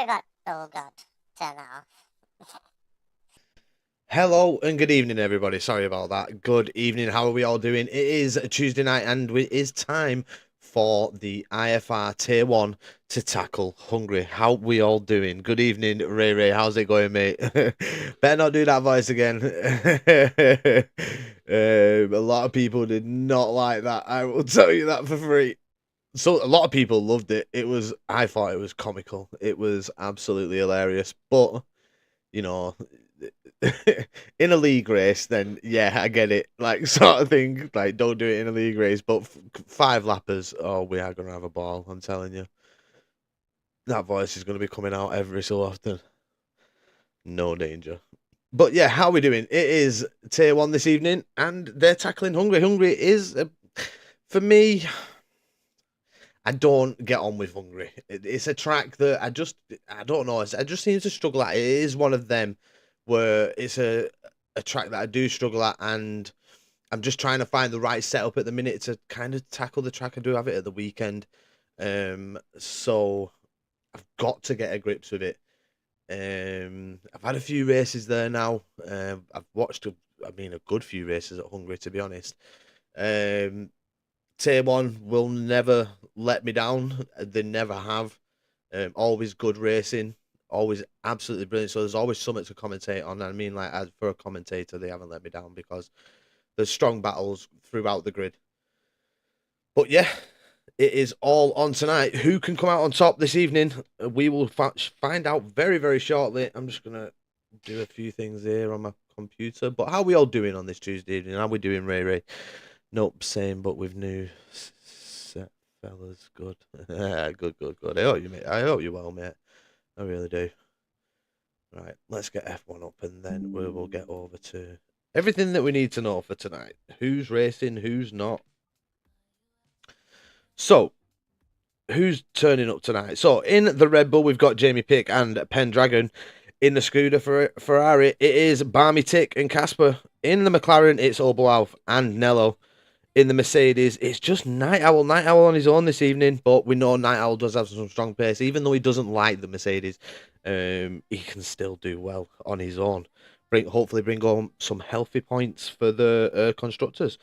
forgot. Oh god. Turn that off. Hello and good evening, everybody. Sorry about that. Good evening. How are we all doing? It is a Tuesday night and it is time for the IFR Tier 1 to tackle Hungary. How we all doing? Good evening, Ray Ray. How's it going, mate? Better not do that voice again. A lot of people did not like that. I will tell you that for free. So a lot of people loved it. I thought it was comical. It was absolutely hilarious. But, you know, in a league race, then yeah, I get it. Like sort of thing. Like don't do it in a league race. But five lappers, oh, we are gonna have a ball. I'm telling you, that voice is gonna be coming out every so often. No danger. But yeah, how are we doing? It is tier 1 this evening, and they're tackling Hungary. Hungary is, for me, I don't get on with Hungary. It's a track that I don't know. I just seem to struggle at. It is one of them where it's a track that I do struggle at, and I'm just trying to find the right setup at the minute to kind of tackle the track. I do have it at the weekend, so I've got to get a grips with it. I've had a few races there now. I've watched a good few races at Hungary, to be honest. Tier 1 will never let me down. They never have. Always good racing. Always absolutely brilliant. So there's always something to commentate on. I mean, like, as for a commentator, they haven't let me down because there's strong battles throughout the grid. But yeah, it is all on tonight. Who can come out on top this evening? We will find out very, very shortly. I'm just going to do a few things here on my computer. But how are we all doing on this Tuesday evening? How are we doing, Ray Ray? Nope, same, but with new set fellas. Good. Good. I hope you well, mate. I really do. Right, let's get F1 up and then we will get over to everything that we need to know for tonight. Who's racing, who's not. So, who's turning up tonight? So, in the Red Bull, we've got Jamie Pick and Pendragon. In the Scooter for Ferrari, it is Barmy Tick and Casper. In the McLaren, it's Oberwolf and Nello. In the Mercedes, it's just Night Owl. Night Owl on his own this evening, but we know Night Owl does have some strong pace. Even though he doesn't like the Mercedes, he can still do well on his own. Hopefully bring home some healthy points for the constructors.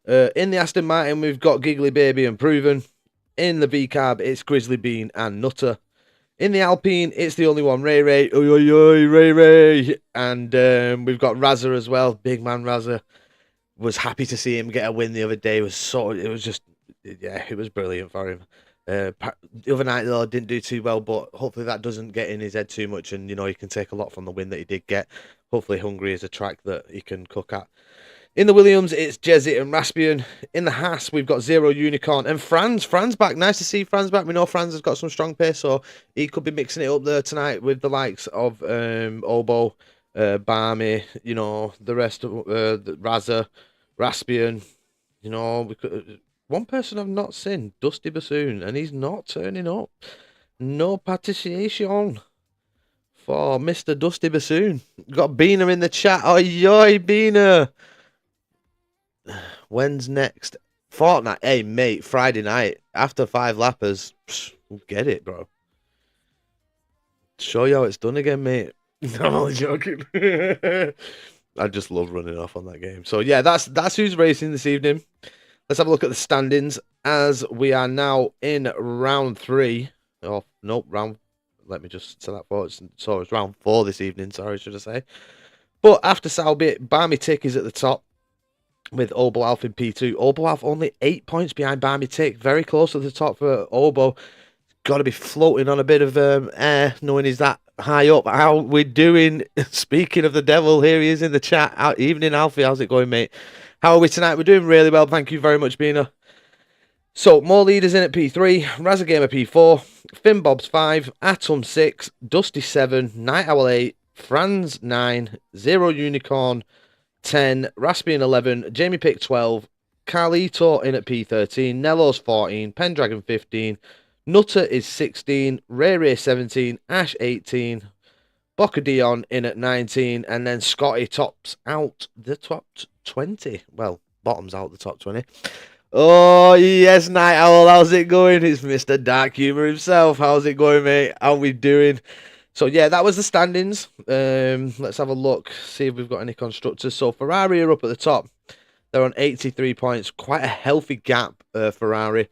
In the Aston Martin, we've got Giggly Baby and Proven. In the V-Carb, it's Grizzly Bean and Nutter. In the Alpine, it's the only one, Ray Ray. Oi, oi, oi, Ray Ray. And we've got Razza as well, big man Razza. Was happy to see him get a win the other day. It was brilliant for him. The other night though didn't do too well, but hopefully that doesn't get in his head too much, and he can take a lot from the win that he did get. Hopefully Hungary is a track that he can cook at. In the Williams, it's Jezzy and Raspian. In the Haas, we've got Zero Unicorn and Franz. Franz back. Nice to see Franz back. We know Franz has got some strong pace, so he could be mixing it up there tonight with the likes of Obo, Barmy, the rest of Razza, Raspian. One person I've not seen, Dusty Bassoon, and he's not turning up. No participation for Mr. Dusty Bassoon. Got Beaner in the chat. Oi, oi, Beaner. When's next? Fortnite. Hey, mate, Friday night after 5 lappers. We'll get it, bro. Show you how it's done again, mate. No, I'm only joking. I just love running off on that game. So yeah, that's who's racing this evening. Let's have a look at the standings as we are now in round 3. Oh nope, let me just say that forward. So it's round 4 this evening. Sorry, should I say? But after Salbit, Barmy Tick is at the top with Oberwolf in P2. Oberwolf only 8 points behind Barmy Tick, very close to the top for Obo. Got to be floating on a bit of air, knowing he's that high up. How we doing? Speaking of the devil, here he is in the chat. Evening, Alfie. How's it going, mate? How are we tonight? We're doing really well. Thank you very much, Bina. So, more leaders in at P3. Razagamer P4. Finbob's 5. Atom 6. Dusty 7. Night Owl 8. Franz 9. Zero Unicorn 10. Raspian 11. Jamie Pick 12. Carlito in at P13. Nello's 14. Pendragon 15. Nutter is 16, Ray Ray 17, Ash 18, Boca Dion in at 19, and then Scotty tops out the top 20. Well, bottoms out the top 20. Oh, yes, Night Owl, how's it going? It's Mr. Dark Humor himself. How's it going, mate? How we doing? So yeah, that was the standings. Let's have a look, see if we've got any constructors. So Ferrari are up at the top. They're on 83 points. Quite a healthy gap, Ferrari.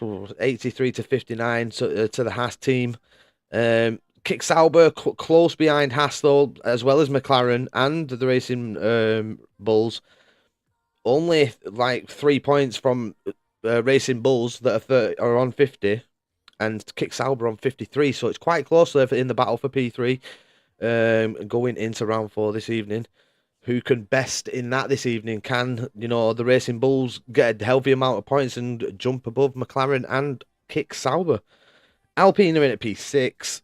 83 to 59 to the Haas team. Kick Sauber close behind Haas though, as well as McLaren and the Racing Bulls. Only like 3 points from Racing Bulls that are 30, are on 50, and Kick Sauber on 53. So it's quite close there in the battle for P3. Going into round 4 this evening. Who can best in that this evening? Can, the Racing Bulls get a healthy amount of points and jump above McLaren and Kick Sauber? Alpine are in at P6,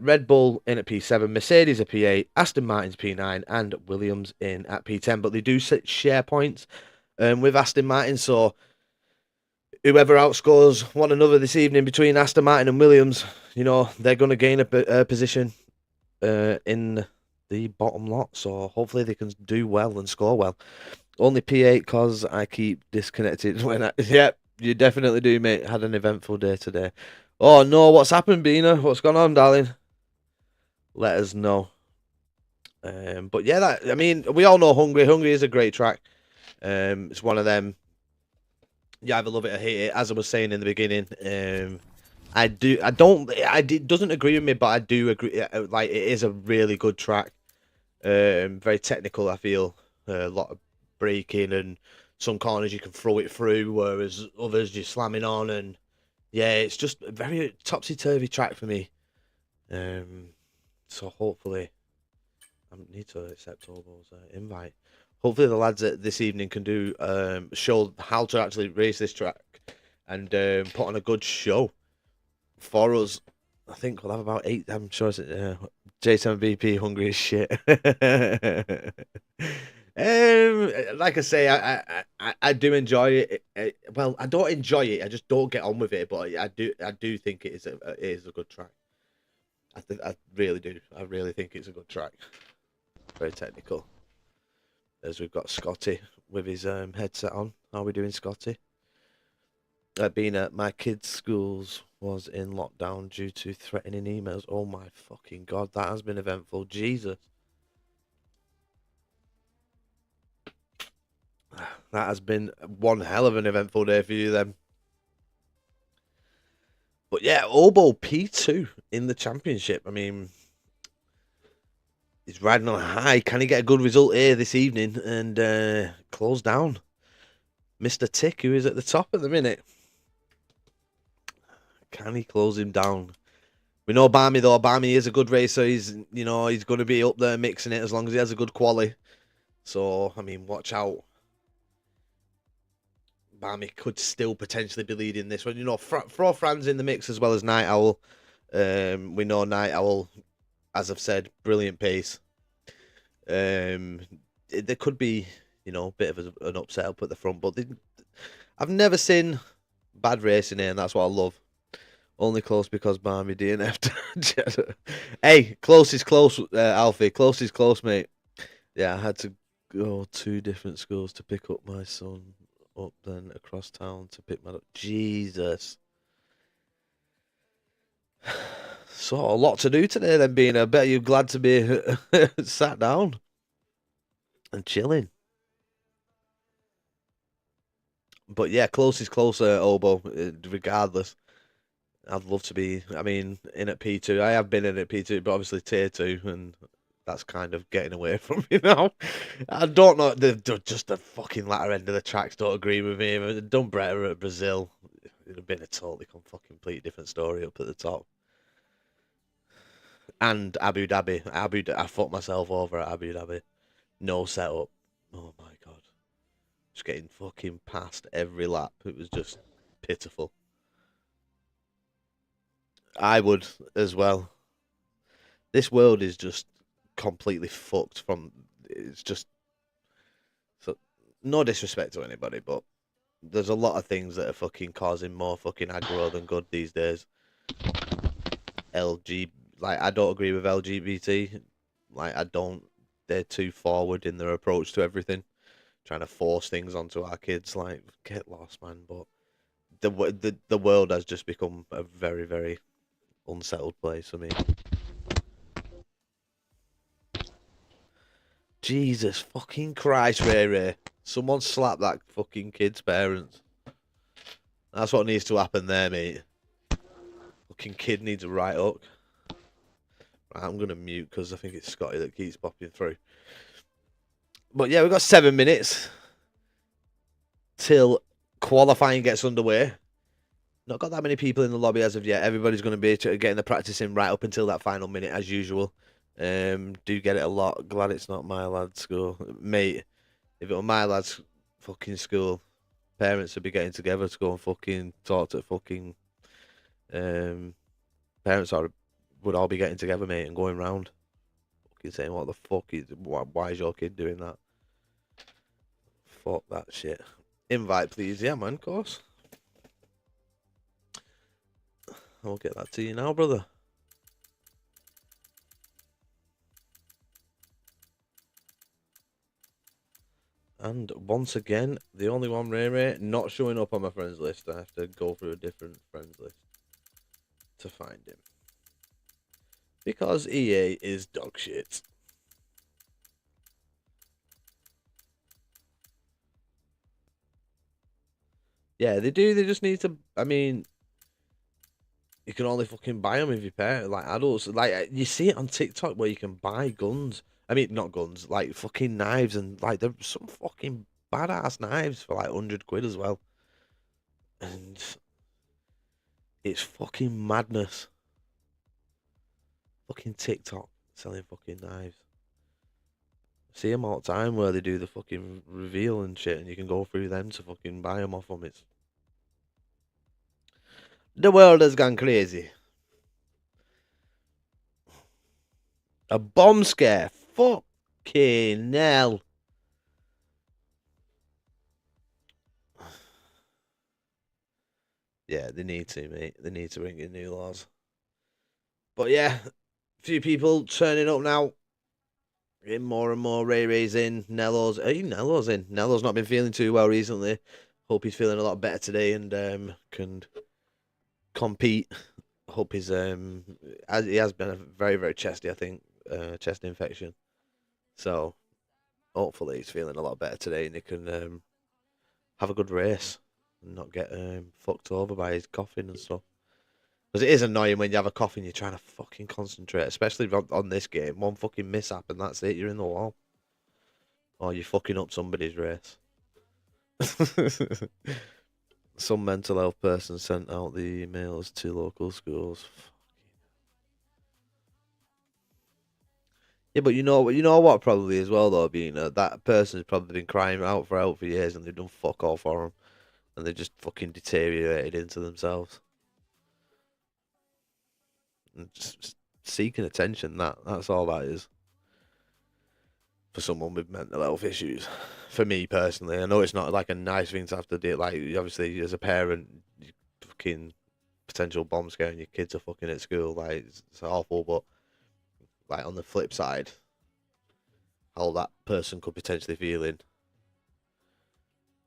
Red Bull in at P7, Mercedes at P8, Aston Martin's P9, and Williams in at P10. But they do share points with Aston Martin, so whoever outscores one another this evening between Aston Martin and Williams, they're going to gain a position in the bottom lot, so hopefully they can do well and score well. Only P8 because I keep disconnected when Yep, you definitely do, mate. Had an eventful day today. Oh no, what's happened, Bina? What's gone on, darling? Let us know. But yeah, we all know Hungary. Hungary is a great track. It's one of them. You either love it or hate it. As I was saying in the beginning, it doesn't agree with me, but I do agree. Like, it is a really good track. Very technical, I feel. A lot of braking, and some corners you can throw it through, whereas others you're slamming on, and yeah, it's just a very topsy-turvy track for me. So hopefully, I need to accept Obo's invite. Hopefully the lads this evening can do show how to actually race this track and put on a good show for us. I think we'll have about 8. I'm sure it's J7BP hungry as shit. Like I say, I do enjoy it. Well, I don't enjoy it. I just don't get on with it. But I do think it is a good track. I really do. I really think it's a good track. Very technical. As we've got Scotty with his headset on. How are we doing, Scotty? Being at my kids' schools was in lockdown due to threatening emails. Oh my fucking god, that has been eventful. Jesus. That has been one hell of an eventful day for you then. But yeah, Obo P2 in the championship. I mean, he's riding on a high. Can he get a good result here this evening and close down Mr. Tick, who is at the top at the minute? Can he close him down? We know Barmy though. Barmy is a good racer. He's going to be up there mixing it as long as he has a good quali. So I mean, watch out. Barmy could still potentially be leading this one. Throw Franz in the mix as well as Night Owl. We know Night Owl, as I've said, brilliant pace. There could be, a bit of an upset up at the front, but I've never seen bad racing here, and that's what I love. Only close because Barmy DNF'd. Hey, close is close, Alfie. Close is close, mate. Yeah, I had to go 2 different schools to pick up my son, up then across town to pick my... Jesus. So, a lot to do today then, being I bet you're glad to be sat down and chilling. But yeah, close is closer, Obo, regardless. I'd love to be, in at P2. I have been in at P2, but obviously Tier 2, and that's kind of getting away from me now. I don't know, just the fucking latter end of the tracks don't agree with me. If I'd done better at Brazil, it would have been a totally completely different story up at the top. And Abu Dhabi. I fucked myself over at Abu Dhabi. No setup. Oh my god. Just getting fucking passed every lap. It was just pitiful. I would as well. This world is just completely fucked from... It's just... So, no disrespect to anybody, but there's a lot of things that are fucking causing more fucking aggro than good these days. I don't agree with LGBT. I don't... They're too forward in their approach to everything. Trying to force things onto our kids. Get lost, man. But the world has just become a very, very unsettled place for me. Jesus fucking Christ, Ray Ray. Someone slap that fucking kid's parents. That's what needs to happen there, mate. Fucking kid needs a right hook. Right, I'm going to mute because I think it's Scotty that keeps popping through. But yeah, we've got 7 minutes till qualifying gets underway. Not got that many people in the lobby as of yet. Everybody's going to be getting the practice in right up until that final minute as usual. Do get it a lot. Glad it's not my lad's school. Mate, if it were my lad's fucking school, parents would be getting together to go and fucking talk to fucking... parents would all be getting together, mate, and going round. Fucking saying, what the fuck is... Why is your kid doing that? Fuck that shit. Invite, please. Yeah, man, of course. I'll get that to you now, brother. And once again, the only one, Ray Ray, not showing up on my friends list. I have to go through a different friends list to find him. Because EA is dog shit. Yeah, they do. They just need to... I mean... You can only fucking buy them if you pay. Like, adults... Like, you see it on TikTok where you can buy guns. I mean, not guns. Like, fucking knives. And, like, there's some fucking badass knives for, like, 100 quid as well. And... It's fucking madness. Fucking TikTok selling fucking knives. See them all the time where they do the fucking reveal and shit, and you can go through them to fucking buy them off them. It's... The world has gone crazy. A bomb scare. Fucking hell. Yeah, they need to, mate. They need to bring in new laws. But yeah, a few people turning up now. Getting more and more. Ray Ray's in. Nello's. Hey, Nello's in. Nello's not been feeling too well recently. Hope he's feeling a lot better today and can compete. Hope he's he has been a very, very chesty, I think, chest infection. So hopefully he's feeling a lot better today and he can have a good race and not get fucked over by his coughing and stuff. Because it is annoying when you have a cough and you're trying to fucking concentrate, especially on this game. One fucking mishap and that's it, you're in the wall. Or you're fucking up somebody's race. Some mental health person sent out the emails to local schools. Yeah, but you know what probably as well though, being that person's probably been crying out for help for years and they've done fuck all for them. And they just fucking deteriorated into themselves. And just seeking attention, that's all that is. For someone with mental health issues. For me personally, I know it's not like a nice thing to have to do. Like, obviously, as a parent, you fucking potential bomb scare and your kids are fucking at school. Like, it's awful, but like on the flip side, how that person could potentially feel in,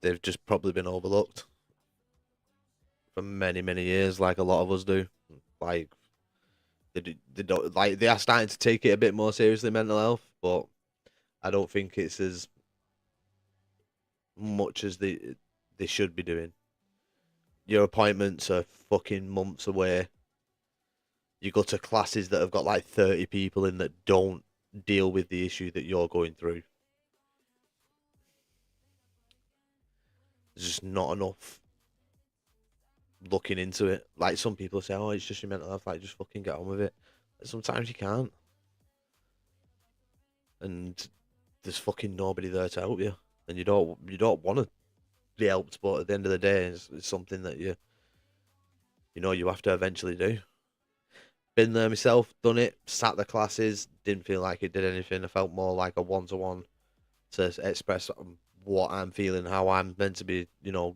they've just probably been overlooked for many, many years, like a lot of us do. Like, they don't like they are starting to take it a bit more seriously, mental health, but I don't think it's as much as they should be doing. Your appointments are fucking months away. You go to classes that have got like 30 people in that don't deal with the issue that you're going through. There's just not enough looking into it. Like some people say, oh, it's just your mental health, like just fucking get on with it. Sometimes you can't. And there's fucking nobody there to help you. And you don't want to be helped, but at the end of the day, it's something that you have to eventually do. Been there myself, done it, sat the classes, didn't feel like it did anything. I felt more like a one-to-one to express what I'm feeling, how I'm meant to be,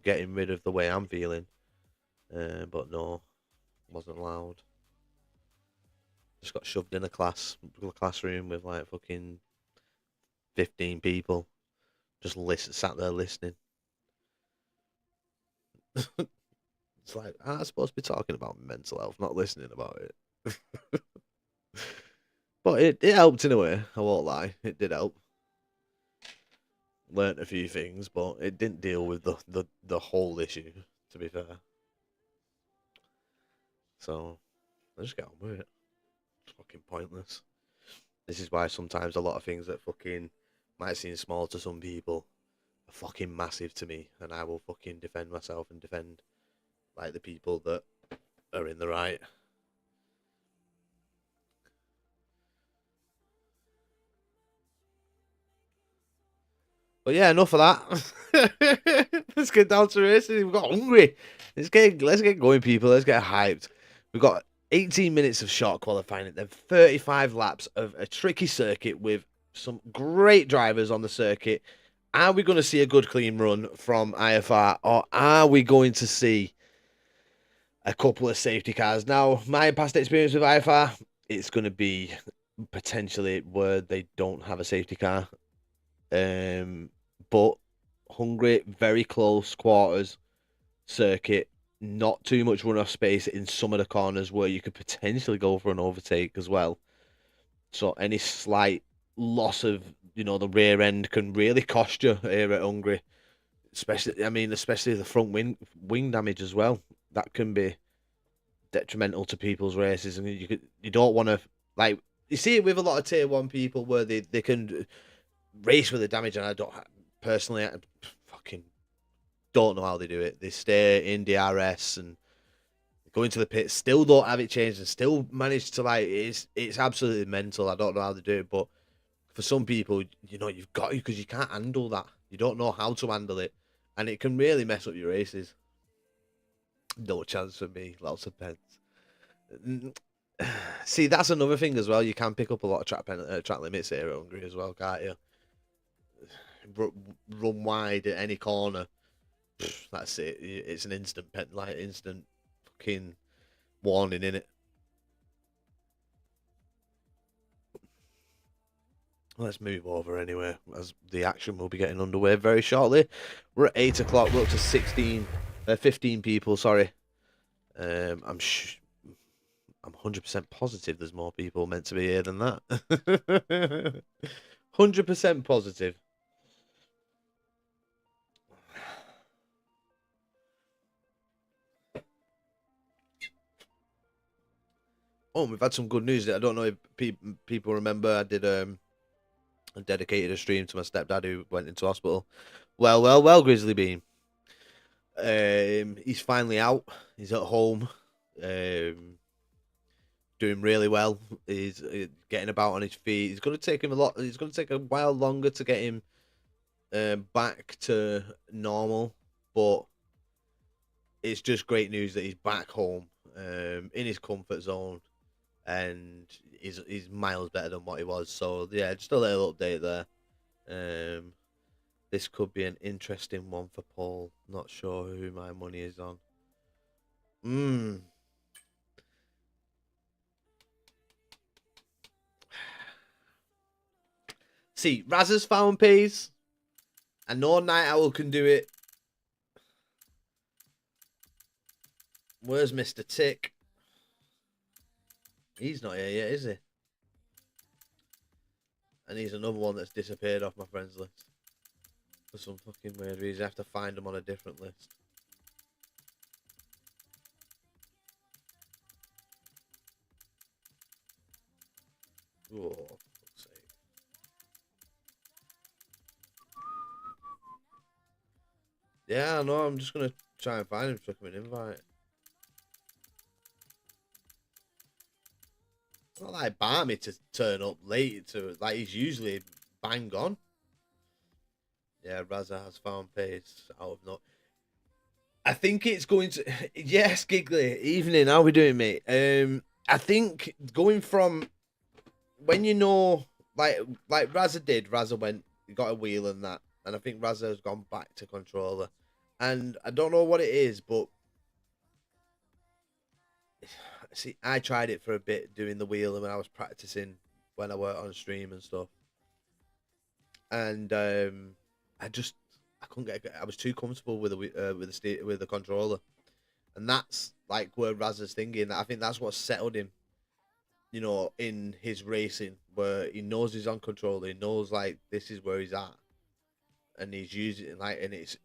getting rid of the way I'm feeling. But no, wasn't allowed. Just got shoved in a classroom with like fucking 15 people. Just sat there listening. It's like, I'm supposed to be talking about mental health, not listening about it. But it helped in a way. I won't lie, it did help. Learnt a few things, but it didn't deal with the whole issue. To be fair, so I just get on with it. It's fucking pointless. This is why sometimes a lot of things that fucking might seem small to some people are fucking massive to me, and I will fucking defend myself and defend like the people that are in the right. But yeah, enough of that. Let's get down to racing. We've got hungry. Let's get going, people. Let's get hyped. We've got 18 minutes of short qualifying and then 35 laps of a tricky circuit with some great drivers on the circuit. Are we going to see a good clean run from IFR, or are we going to see a couple of safety cars? Now, my past experience with IFR, it's going to be potentially where they don't have a safety car. But Hungary, very close quarters circuit, not too much runoff space in some of the corners where you could potentially go for an overtake as well. So any slight loss of the rear end can really cost you here at Hungary. Especially the front wing damage as well. That can be detrimental to people's races, and you don't want to, like, you see it with a lot of tier 1 people where they can race with the damage, and I fucking don't know how they do it. They stay in DRS and go into the pit, still don't have it changed, and still manage to, like, it's absolutely mental. I don't know how they do it, but for some people, you've got to, because you can't handle that. You don't know how to handle it, and it can really mess up your races. No chance for me. Lots of pens. See, that's another thing as well. You can pick up a lot of track limits here at Hungary as well, can't you? Run wide at any corner. That's it. It's an instant instant fucking warning, in it. Let's move over anyway, as the action will be getting underway very shortly. We're at 8 o'clock. We're up to 15 people. Sorry. I'm 100% positive there's more people meant to be here than that. 100% positive. Oh, we've had some good news. I don't know if people remember. I did I dedicated a stream to my stepdad who went into hospital. Well, Grizzly Bean. He's finally out. He's at home. Doing really well. He's getting about on his feet. It's going to take him a lot. It's going to take a while longer to get him back to normal, but it's just great news that he's back home, in his comfort zone, and he's miles better than what he was. So yeah, just a little update there. This could be an interesting one for Paul. Not sure who my money is on. See, Raz's found pays. I know Night Owl can do it. Where's Mr. Tick? He's not here yet, is he? And he's another one that's disappeared off my friends list. For some fucking weird reason. I have to find him on a different list. Oh, for fuck's sake. Yeah, I know. I'm just going to try and find him, chuck him an invite. It's not like Barmy to turn up late to, like, he's usually bang on. Yeah, Raza has found pace out of no. I think it's going to. Yes, Giggly. Evening. How we doing, mate? I think going from when like Raza did. Raza went, got a wheel and that, and I think Raza has gone back to controller, and I don't know what it is, but see, I tried it for a bit doing the wheel, and when I was practicing when I worked on stream and stuff, and I couldn't get. I was too comfortable with the controller, and that's like where Raz's thinking. I think that's what settled him. you know, in his racing, where he knows he's on control, he knows like this is where he's at, and he's using it like, and it's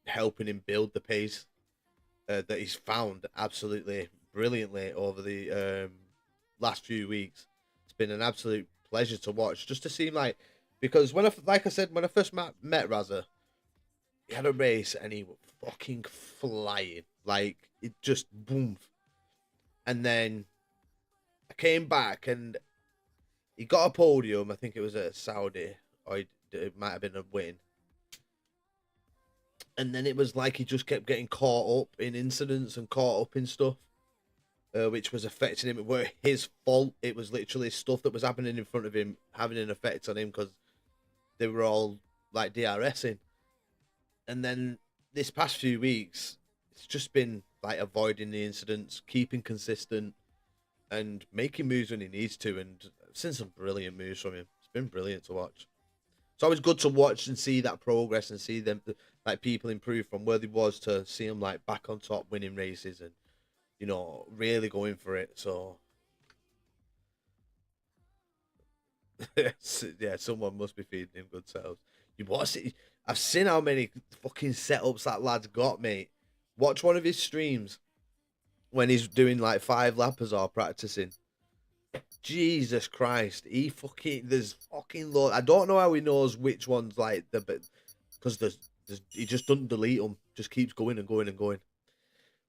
helping him build the pace that he's found absolutely brilliantly over the last few weeks. It's been an absolute pleasure to watch, just to see him like, because when like I said, when I first met Razza, he had a race and he was fucking flying, like it just boom, and then I came back and he got a podium. I think it was at Saudi, or it might have been a win. And then it was like he just kept getting caught up in incidents and caught up in stuff, which was affecting him. It were his fault. It was literally stuff that was happening in front of him having an effect on him because they were all like DRSing. And then this past few weeks, it's just been like avoiding the incidents, keeping consistent, and making moves when he needs to. And I've seen some brilliant moves from him. It's been brilliant to watch. It's always good to watch and see that progress and see them, like, people improve from where they was to see them like back on top, winning races and, you know, really going for it. So yeah, someone must be feeding him good selves. You watch it. I've seen how many fucking setups that lad's got, mate. Watch one of his streams when he's doing like 5-lappers or practicing. Jesus Christ, there's fucking load. I don't know how he knows which ones like because he just doesn't delete them. Just keeps going and going and going.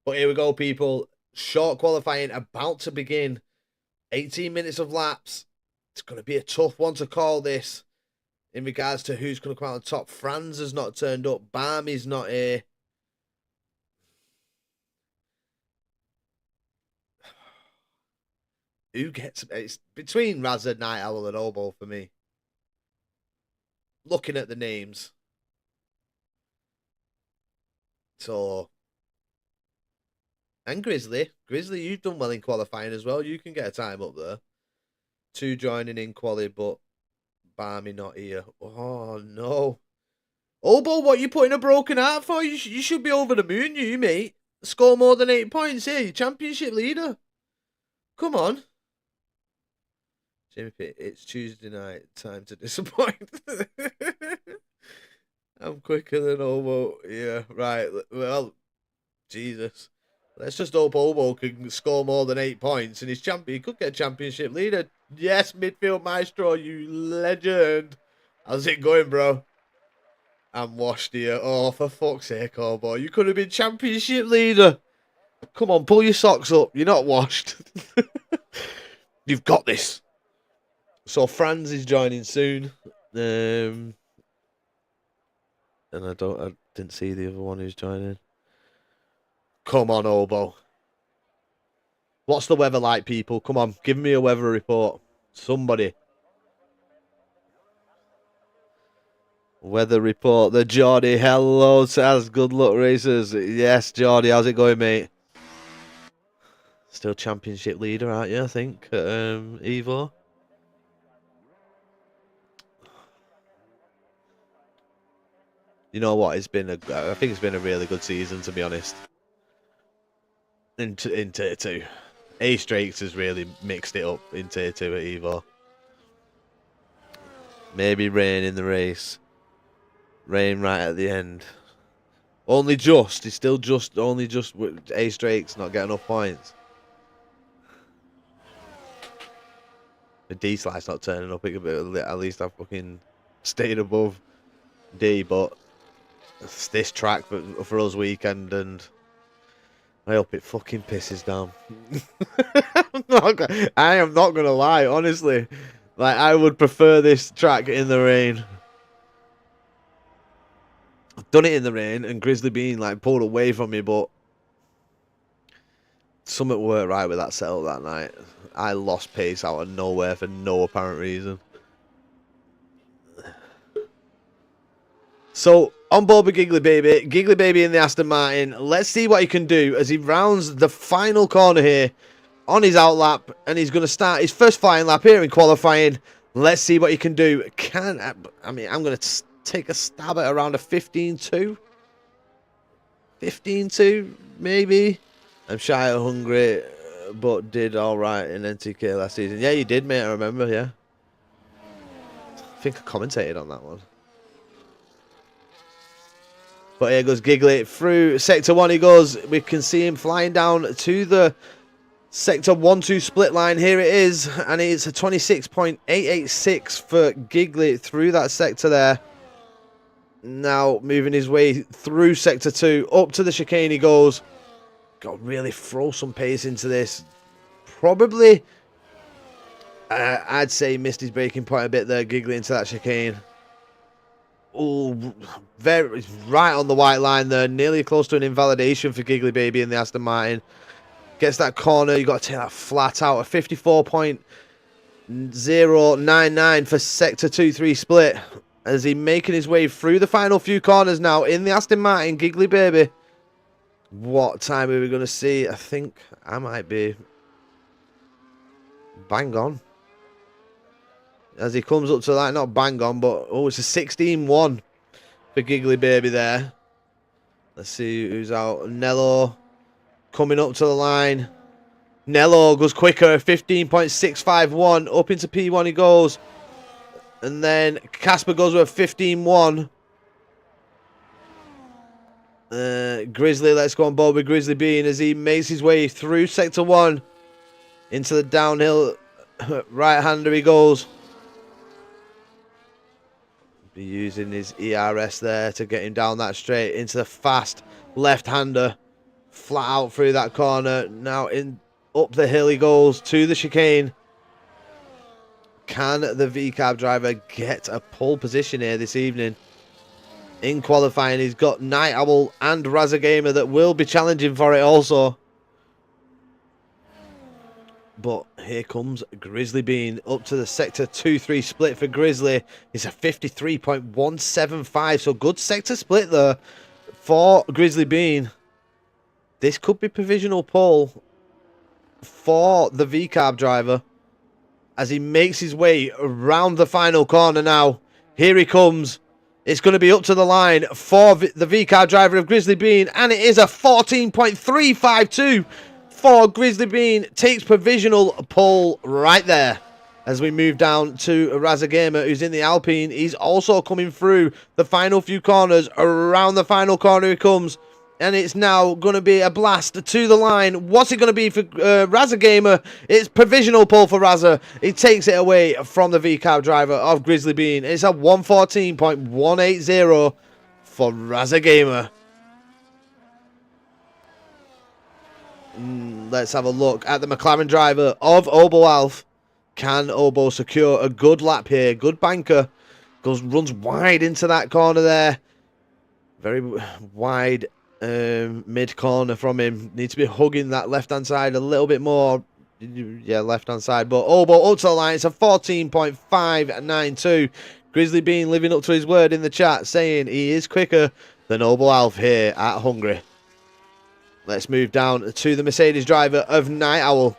But here we go, people. Short qualifying about to begin. 18 minutes of laps. It's going to be a tough one to call this in regards to who's going to come out on top. Franz has not turned up. Barmy's not here. Who gets it's between Razza, Night Owl, and Obo for me. Looking at the names. So, and Grizzly. Grizzly, you've done well in qualifying as well. You can get a time up there. 2 joining in quali, but Barmy not here. Oh, no. Obo, what you putting a broken heart for? You should be over the moon, you, mate. Score more than 8 points here. You're championship leader. Come on. Jamie Pitt, it's Tuesday night. Time to disappoint. I'm quicker than Obo. Yeah, right. Well, Jesus. Let's just hope Obo can score more than 8 points and he's champion. He could get championship leader. Yes, midfield maestro, you legend. How's it going, bro? I'm washed here. Oh, for fuck's sake, Obo. You could have been championship leader. Come on, pull your socks up. You're not washed. You've got this. So Franz is joining soon. And I didn't see the other one who's joining. Come on, Obo. What's the weather like, people? Come on, give me a weather report. Somebody. Weather report. The Geordie. Hello, Saz. Good luck, racers. Yes, Geordie. How's it going, mate? Still championship leader, aren't you, I think, Evo? You know what? I think it's been a really good season, to be honest. In Tier 2. A-Strakes has really mixed it up in Tier 2 at Evo. Maybe Rain in the race. Rain right at the end. Only just. He's still only just with A-Strakes not getting enough points. The D-Slice not turning up. It could be, at least I've fucking stayed above D, but it's this track for us weekend, and I hope it fucking pisses down. I am not gonna lie, honestly. Like, I would prefer this track in the rain. I've done it in the rain, and Grizzly being like pulled away from me, but something weren't right with that setup that night. I lost pace out of nowhere for no apparent reason. So, on board with Giggly Baby. Giggly Baby in the Aston Martin. Let's see what he can do as he rounds the final corner here on his outlap. And he's going to start his first flying lap here in qualifying. Let's see what he can do. I'm going to take a stab at around a 15-2. 15-2, maybe. I'm shy of hungry. but did all right in NTK last season. Yeah, you did, mate. I remember. Yeah, I think I commentated on that one. But here goes Giggly through Sector 1. He goes. We can see him flying down to the Sector 1-2 split line. Here it is. And it's a 26.886 for Giggly through that sector there. Now moving his way through Sector 2. Up to the chicane he goes. Got to really throw some pace into this. Probably, I'd say missed his braking point a bit there. Giggly into that chicane. Oh, very right on the white line there. Nearly close to an invalidation for Giggly Baby in the Aston Martin. Gets that corner. You got to take that flat out. A 54.099 for Sector 2-3 split. As he making his way through the final few corners now in the Aston Martin. Giggly Baby. What time are we going to see? I think I might be bang on. As he comes up to that, not bang on, but oh, it's a 16-1 for Giggly Baby there. Let's see who's out. Nello coming up to the line. Nello goes quicker, 15.651. Up into P1 he goes. And then Casper goes with a 15-1. Grizzly, let's go on board with Grizzly Bean as he makes his way through Sector 1 into the downhill right-hander he goes. Be using his ERS there to get him down that straight into the fast left-hander. Flat out through that corner. Now in up the hill he goes to the chicane. Can the VCAB driver get a pole position here this evening? In qualifying, he's got Night Owl and Razza Gamer that will be challenging for it also. But here comes Grizzly Bean up to the Sector 2-3 split for Grizzly. It's a 53.175, so good sector split there for Grizzly Bean. This could be provisional pole for the VCAB driver as he makes his way around the final corner now. Here he comes. It's going to be up to the line for the VCAB driver of Grizzly Bean, and it is a 14.352 for Grizzly Bean. Takes provisional pole right there. As we move down to Razza Gamer, who's in the Alpine. He's also coming through the final few corners. Around the final corner he comes. And it's now going to be a blast to the line. What's it going to be for Razza Gamer? It's provisional pole for Razza. He takes it away from the VCAB driver of Grizzly Bean. It's a 114.180 for Razza Gamer. Let's have a look at the McLaren driver of Obo Alf. Can Obo secure a good lap here? Good banker. Runs wide into that corner there. Very wide mid corner from him. Needs to be hugging that left hand side a little bit more. Yeah, left hand side. But Obo up to the line. It's a 14.592. Grizzly Bean living up to his word in the chat, saying he is quicker than Obo Alf here at Hungary. Let's move down to the Mercedes driver of Night Owl.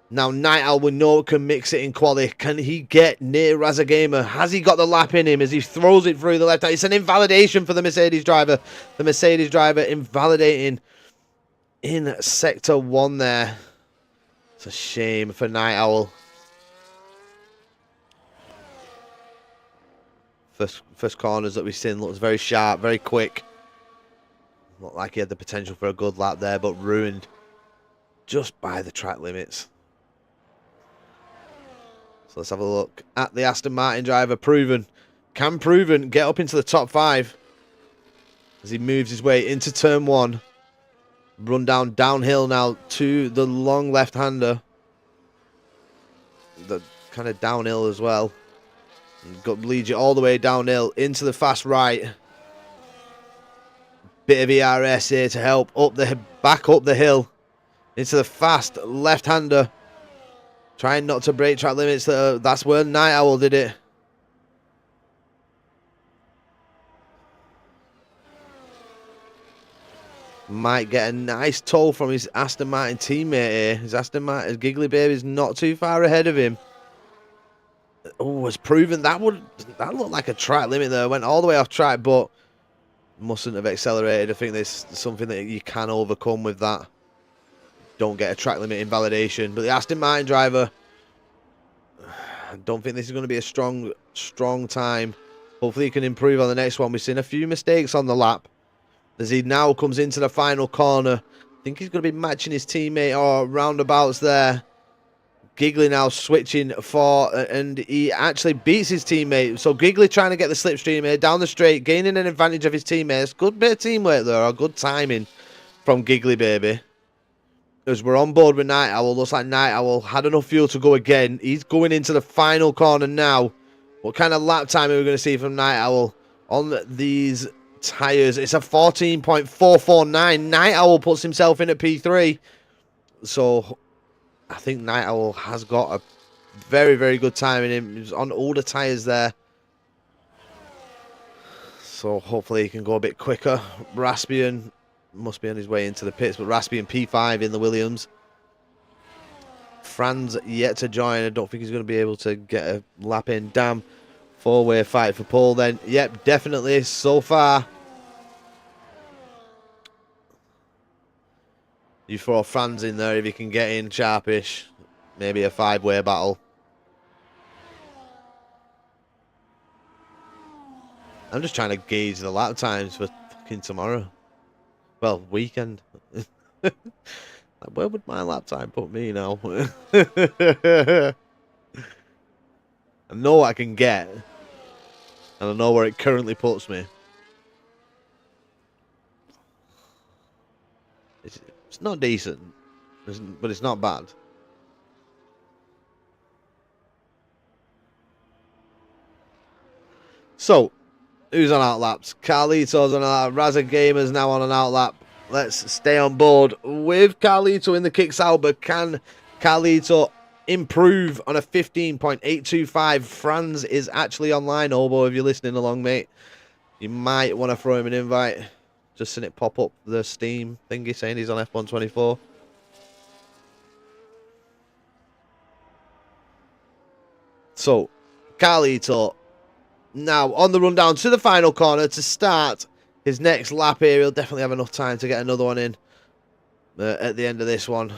Now, Night Owl, we know can mix it in quali. Can he get near Razza Gamer? Has he got the lap in him as he throws it through the left hand? It's an invalidation for the Mercedes driver. The Mercedes driver invalidating in Sector 1 there. It's a shame for Night Owl. First corners that we've seen looks very sharp, very quick. Looked like he had the potential for a good lap there, but ruined just by the track limits. So let's have a look at the Aston Martin driver, Proven. Can Proven get up into the top 5 as he moves his way into turn 1? Run downhill now to the long left-hander. The kind of downhill as well. Leads you all the way downhill into the fast right. Bit of ERS here to help back up the hill into the fast left-hander. Trying not to break track limits. That's where Night Owl did it. Might get a nice toll from his Aston Martin teammate here. His Aston Martin Giggly Baby's not too far ahead of him. Oh, it's Proven that looked like a track limit there. Went all the way off track, but mustn't have accelerated. I think there's something that you can overcome with that. don't get a track limit invalidation. But the Aston Martin driver, I don't think this is going to be a strong time. Hopefully he can improve on the next one. We've seen a few mistakes on the lap as he now comes into the final corner. I think he's going to be matching his teammate or roundabouts there. Giggly now switching for, and he actually beats his teammate. So Giggly trying to get the slipstream here down the straight, gaining an advantage of his teammates. Good bit of teamwork there, or good timing from Giggly baby. As we're on board with Night Owl, looks like Night Owl had enough fuel to go again. He's going into the final corner now. What kind of lap time are we going to see from Night Owl on these tyres? It's a 14.449. Night Owl puts himself in at P3. So I think Night Owl has got a very, very good time in him. He's on older tyres there. So hopefully he can go a bit quicker. Raspian must be on his way into the pits, but Raspian P5 in the Williams. Franz yet to join. I don't think he's going to be able to get a lap in. Damn. Four-way fight for pole then. Yep, definitely so far. You throw Franz in there if you can get in sharpish. Maybe a five-way battle. I'm just trying to gauge the lap times for fucking tomorrow. Well, weekend. Where would my lap time put me now? I know what I can get. And I know where it currently puts me. It's not decent, but it's not bad. So, who's on outlaps? Carlito's on out. Razza Gamer's now on an outlap. Let's stay on board with Carlito in the kick Sauber. Can Carlito improve on a 15.825? Franz is actually online. Obo, if you're listening along, mate, you might want to throw him an invite. Just seen it pop up the Steam thingy saying he's on F124. So, Carlito now on the run down to the final corner to start his next lap here. He'll definitely have enough time to get another one in at the end of this one.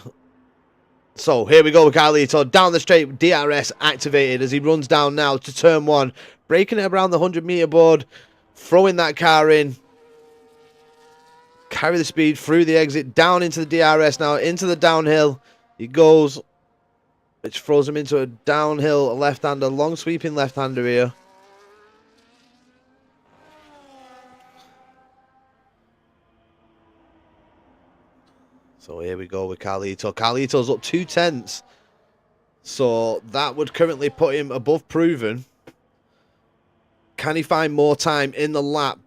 So, here we go with Carlito down the straight, DRS activated as he runs down now to turn one. Breaking it around the 100-meter board, throwing that car in. Carry the speed through the exit, down into the DRS now, into the downhill. He goes, which throws him into a downhill left-hander, long sweeping left-hander here. So here we go with Carlito. Carlito's up 2/10. So that would currently put him above proven. Can he find more time in the lap?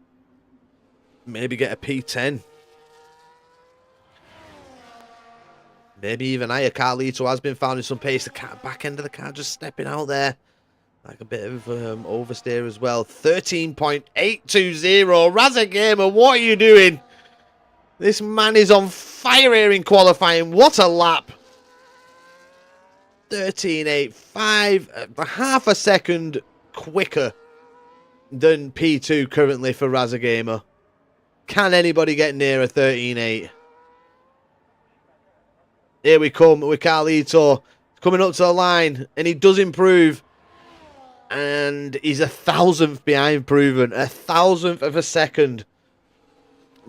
Maybe get a P10. Maybe even higher. Carlito has been found in some pace. The back end of the car just stepping out there. Like a bit of oversteer as well. 13.820. Razza Gamer, what are you doing? This man is on fire here in qualifying. What a lap. 13.85. Half a second quicker than P2 currently for Razza Gamer. Can anybody get near a 13.8? Here we come with Carlito coming up to the line, and he does improve. And he's 1,000th behind proven. 1,000th of a second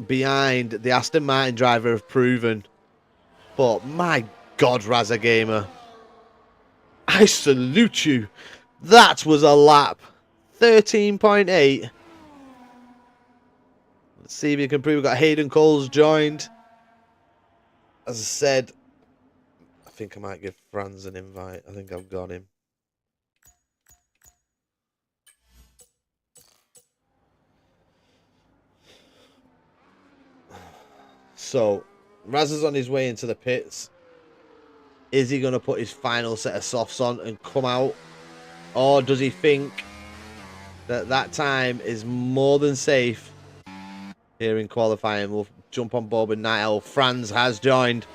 behind the Aston Martin driver of proven. But my God, Razza Gamer, I salute you. That was a lap. 13.8. Let's see if you can prove. We've got Hayden Coles joined. As I said, I think I might give Franz an invite. I think I've got him. So, Razza's on his way into the pits. Is he going to put his final set of softs on and come out? Or does he think that that time is more than safe here in qualifying? We'll jump on board with Night Owl. Franz has joined.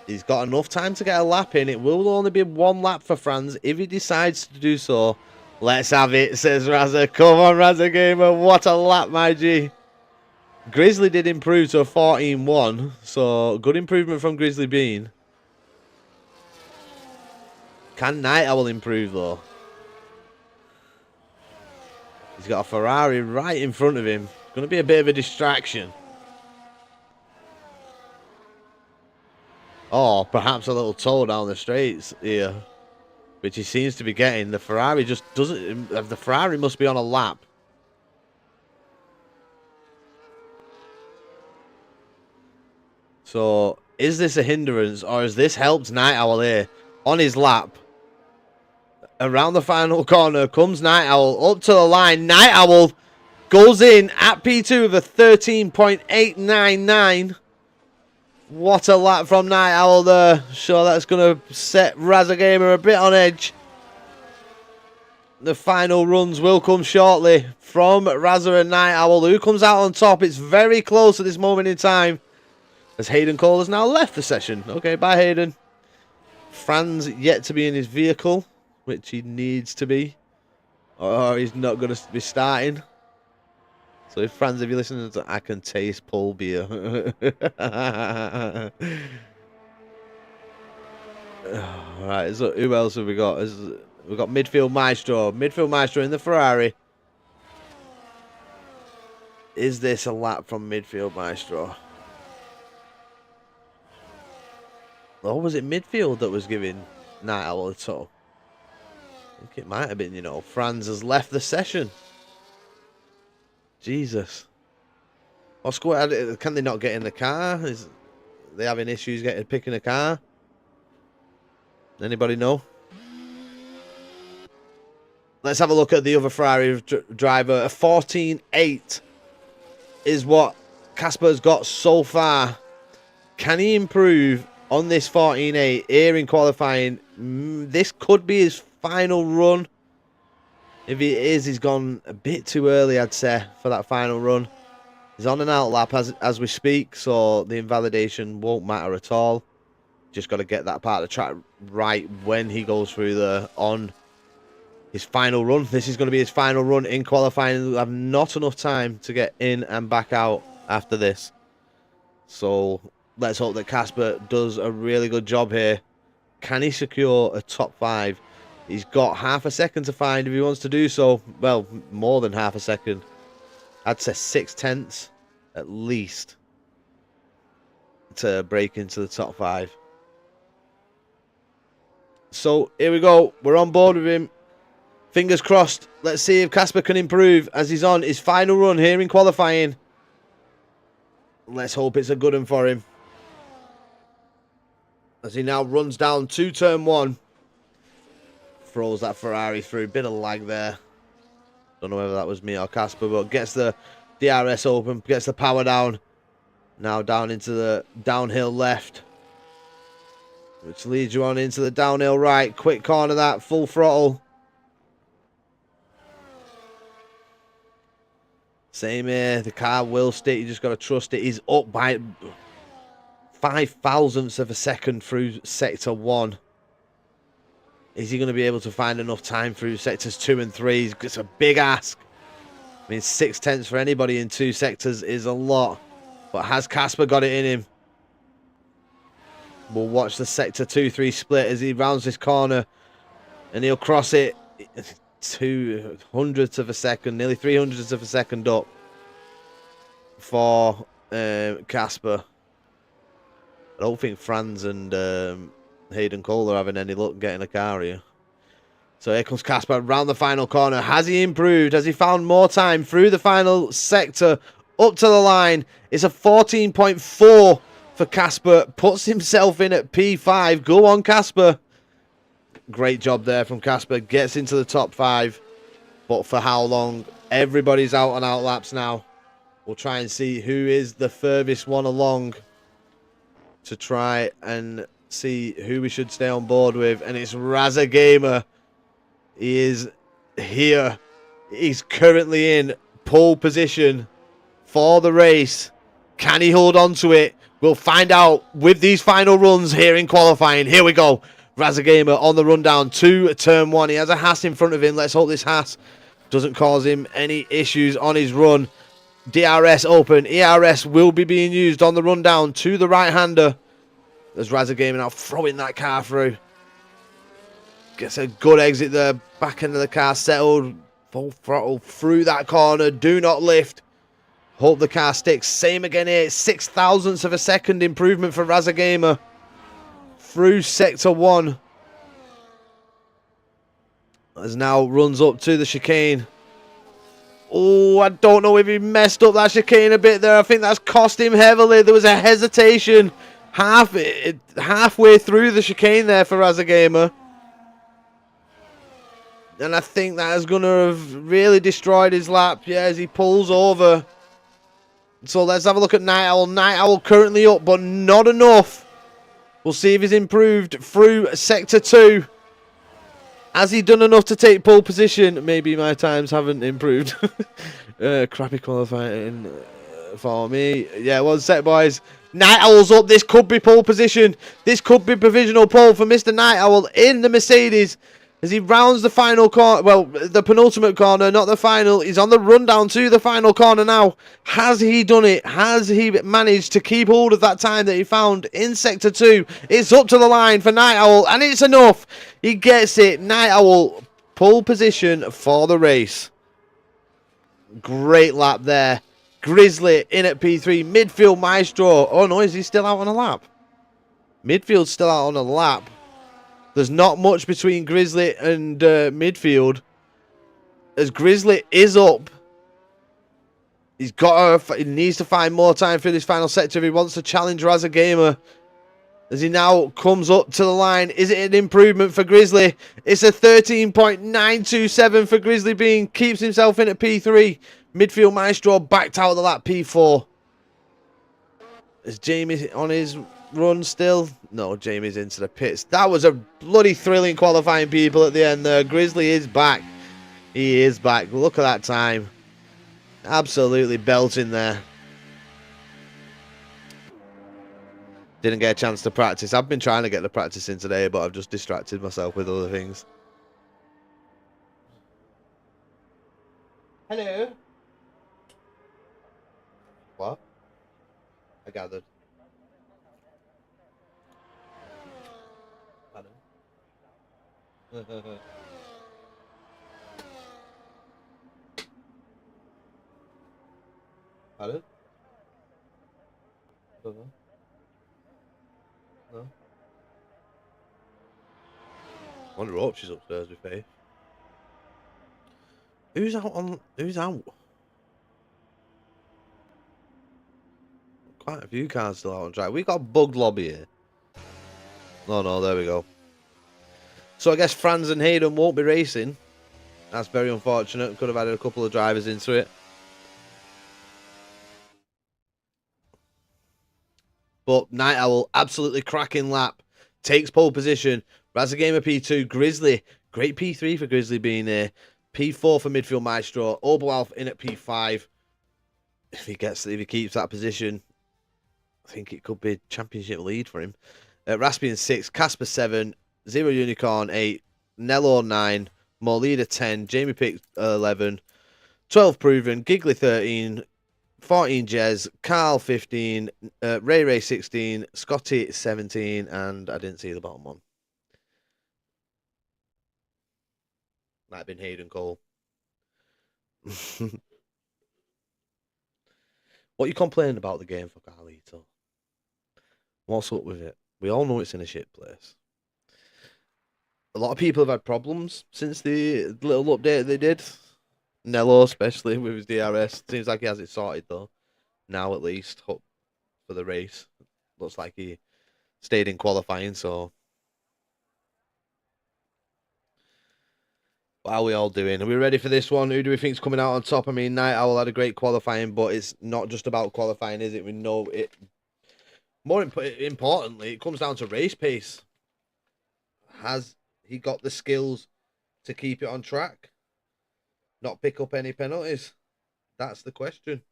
He's got enough time to get a lap in. It will only be one lap for Franz if he decides to do so. Let's have it, says Razza. Come on, Razza Gamer. What a lap, my G. Grizzly did improve to a 14-1, so good improvement from Grizzly Bean. Can Night Owl improve, though? He's got a Ferrari right in front of him. Going to be a bit of a distraction. Or perhaps a little tow down the straights here, which he seems to be getting. The Ferrari just doesn't... The Ferrari must be on a lap. So, is this a hindrance, or has this helped Night Owl here on his lap? Around the final corner comes Night Owl up to the line. Night Owl goes in at P2 with a 13.899. What a lap from Night Owl there. Sure, that's going to set Razagamer a bit on edge. The final runs will come shortly from Razza and Night Owl. Who comes out on top? It's very close at this moment in time, as Hayden Cole has now left the session. Okay, bye Hayden. Franz yet to be in his vehicle, which he needs to be, or he's not going to be starting. So if Franz, if you're listening to, I can taste Paul beer. Alright, so who else have we got? We've got Midfield Maestro. Midfield Maestro in the Ferrari. Is this a lap from Midfield Maestro? Or was it midfield that was giving Night Owl a tow? I think it might have been, you know. Franz has left the session. Jesus. What's going on? Can they not get in the car? Is they having issues picking a car? Anybody know? Let's have a look at the other Ferrari driver. A 14.8 is what Casper's got so far. Can he improve on this 14.8 here in qualifying? This could be his final run. If he is, he's gone a bit too early, I'd say, for that final run. He's on an out lap as we speak, so the invalidation won't matter at all. Just got to get that part of the track right when he goes through on his final run. This is going to be his final run in qualifying. He'll have not enough time to get in and back out after this. So let's hope that Casper does a really good job here. Can he secure a top 5? He's got half a second to find if he wants to do so. Well, more than half a second. I'd say 6/10 at least to break into the top 5. So here we go. We're on board with him. Fingers crossed. Let's see if Casper can improve as he's on his final run here in qualifying. Let's hope it's a good one for him, as he now runs down to turn 1. Throws that Ferrari through. Bit of lag there. Don't know whether that was me or Casper, but gets the DRS open, gets the power down. Now down into the downhill left, which leads you on into the downhill right. Quick corner that, full throttle. Same here. The car will stick. You just got to trust it. He's up by 5 thousandths of a second through sector 1. Is he going to be able to find enough time through sectors 2 and 3? It's a big ask. I mean, 6/10 for anybody in 2 sectors is a lot. But has Casper got it in him? We'll watch the sector 2-3 split as he rounds this corner. And he'll cross it 200ths of a second, nearly 300ths of a second up for Casper. I don't think Franz and Hayden Cole are having any luck getting a car here. So here comes Casper round the final corner. Has he improved? Has he found more time through the final sector up to the line? It's a 14.4 for Casper. Puts himself in at P5. Go on, Casper. Great job there from Casper. Gets into the top 5. But for how long? Everybody's out on out laps now. We'll try and see who is the furthest one along to try and see who we should stay on board with. And it's Razagamer. He is here. He's currently in pole position for the race. Can he hold on to it? We'll find out with these final runs here in qualifying. Here we go. Razagamer on the rundown to turn 1. He has a Haas in front of him. Let's hope this Haas doesn't cause him any issues on his run. DRS open. ERS will be being used on the rundown to the right-hander. There's Razagamer now throwing that car through. Gets a good exit there. Back end of the car settled. Full throttle through that corner. Do not lift. Hope the car sticks. Same again here. 0.06 of a second improvement for Razagamer. Through sector 1. As now runs up to the chicane. Oh, I don't know if he messed up that chicane a bit there. I think that's cost him heavily. There was a hesitation halfway through the chicane there for Razagamer. And I think that is going to have really destroyed his lap. Yeah, as he pulls over. So let's have a look at Night Owl. Night Owl currently up, but not enough. We'll see if he's improved through sector 2. Has he done enough to take pole position? Maybe my times haven't improved. Crappy qualifying for me. Yeah, one sec, boys. Night Owl's up. This could be pole position. This could be provisional pole for Mr. Night Owl in the Mercedes. As he rounds the final corner, well, the penultimate corner, not the final. He's on the rundown to the final corner now. Has he done it? Has he managed to keep hold of that time that he found in Sector 2? It's up to the line for Night Owl, and it's enough. He gets it. Night Owl, pole position for the race. Great lap there. Grizzly in at P3. Midfield Maestro. Oh, no, is he still out on a lap? Midfield's still out on a lap. There's not much between Grizzly and midfield. As Grizzly is up, he needs to find more time for this final sector if he wants to challenge Razagamer. As he now comes up to the line, is it an improvement for Grizzly? It's a 13.927 for Grizzly keeps himself in at P3. Midfield Maestro backed out of the lap P4. Is Jamie on his run still? No, Jamie's into the pits. That was a bloody thrilling qualifying, people, at the end there. Grizzly is back. He is back. Look at that time. Absolutely belting there. Didn't get a chance to practice. I've been trying to get the practice in today, but I've just distracted myself with other things. Hello. What? I gathered. Pardon? Don't know. No. I wonder what she's upstairs with Faith. Who's out? Quite a few cars still out on track. We got bugged lobby here. No, there we go. So I guess Franz and Hayden won't be racing. That's very unfortunate. Could have added a couple of drivers into it. But Night Owl, absolutely cracking lap. Takes pole position. Razagamer P2. Grizzly, great P3 for Grizzly being there. P4 for Midfield Maestro. Oberwalf in at P5. If he keeps that position, I think it could be championship lead for him. Raspian 6, Casper 7, Zero Unicorn 8, Nello 9, Morlida 10, Jamie Pick 11, 12 Proven, Giggly 13, 14 Jez, Carl 15, Ray 16, Scotty 17, and I didn't see the bottom one. Might have been Hayden Cole. What are you complaining about the game for, Carlito? What's up with it? We all know it's in a shit place. A lot of people have had problems since the little update they did. Nello, especially with his DRS. Seems like he has it sorted, though. Now, at least, for the race. Looks like he stayed in qualifying, so... What are we all doing? Are we ready for this one? Who do we think's coming out on top? I mean, Night Owl had a great qualifying, but it's not just about qualifying, is it? We know it... More importantly, it comes down to race pace. Has he got the skills to keep it on track? Not pick up any penalties? That's the question.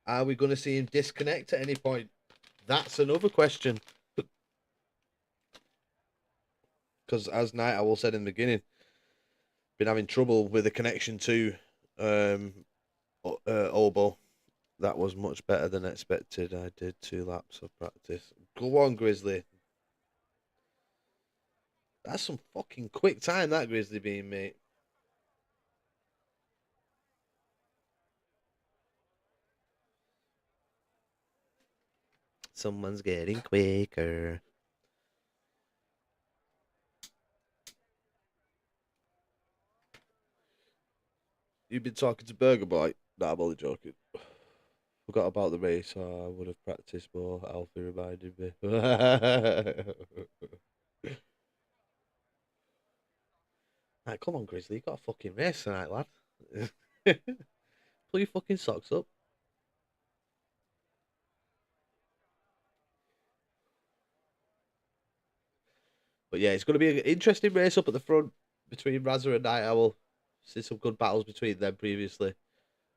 Are we going to see him disconnect at any point? That's another question. Because as Night Owl said in the beginning, been having trouble with the connection to Obo. That was much better than expected. I did 2 laps of practice. Go on, Grizzly. That's some fucking quick time, that Grizzly beam, mate. Someone's getting quicker. You've been talking to Burger Boy? Nah, I'm only joking. Forgot about the race. Oh, I would have practiced more. Alfie reminded me. Right, come on, Grizzly. You got a fucking race tonight, lad. Pull your fucking socks up. But yeah, it's going to be an interesting race up at the front between Razza and Night Owl. Seen some good battles between them previously.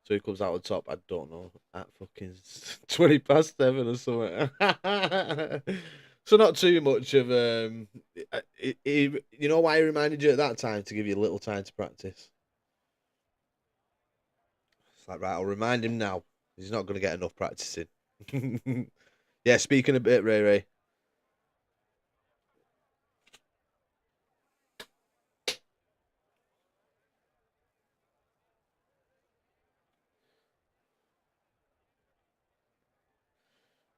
So who comes out on top? I don't know. At fucking 20 past 7 or something. So not too much of you know why I reminded you at that time to give you a little time to practice. It's like, right, I'll remind him now. He's not going to get enough practicing. Yeah, speaking a bit, Ray Ray.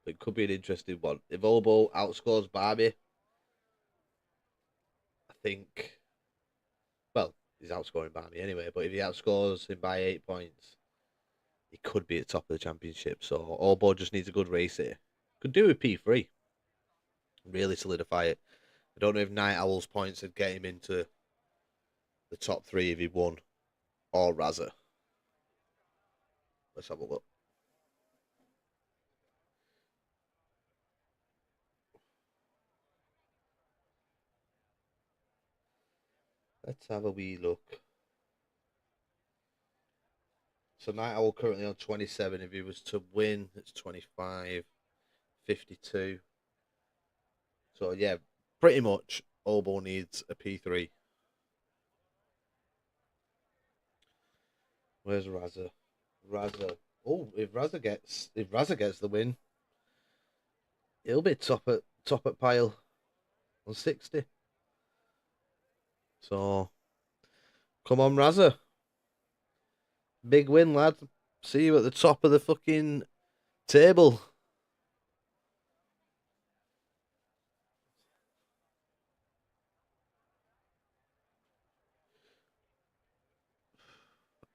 It could be an interesting one. If Obo outscores Barbie, I think, well, he's outscoring Barbie anyway, but if he outscores him by 8 points, he could be at top of the championship. So Obo just needs a good race here. Could do with P3. Really solidify it. I don't know if Night Owl's points would get him into the top 3 if he won, or Razza. Let's have a look. Let's have a wee look. So Night Owl currently on 27. If he was to win, it's 25, 52. So yeah, pretty much Obo needs a P3. Where's Razza? Razza. Oh, if Razza gets the win, he'll be top at pile on 60. So come on, Razza. Big win, lad. See you at the top of the fucking table.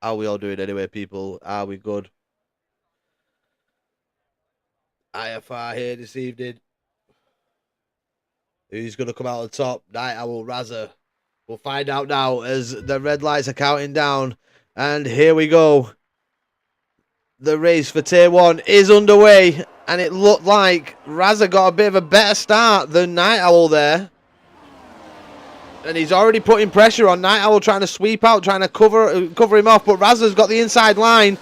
How are we all doing anyway, people? Are we good? IFR here this evening. Who's going to come out on top? Night Owl, Razza. We'll find out now as the red lights are counting down. And here we go. The race for Tier 1 is underway. And it looked like Razza got a bit of a better start than Night Owl there. And he's already putting pressure on. Night Owl trying to sweep out, trying to cover him off. But Razza's got the inside line.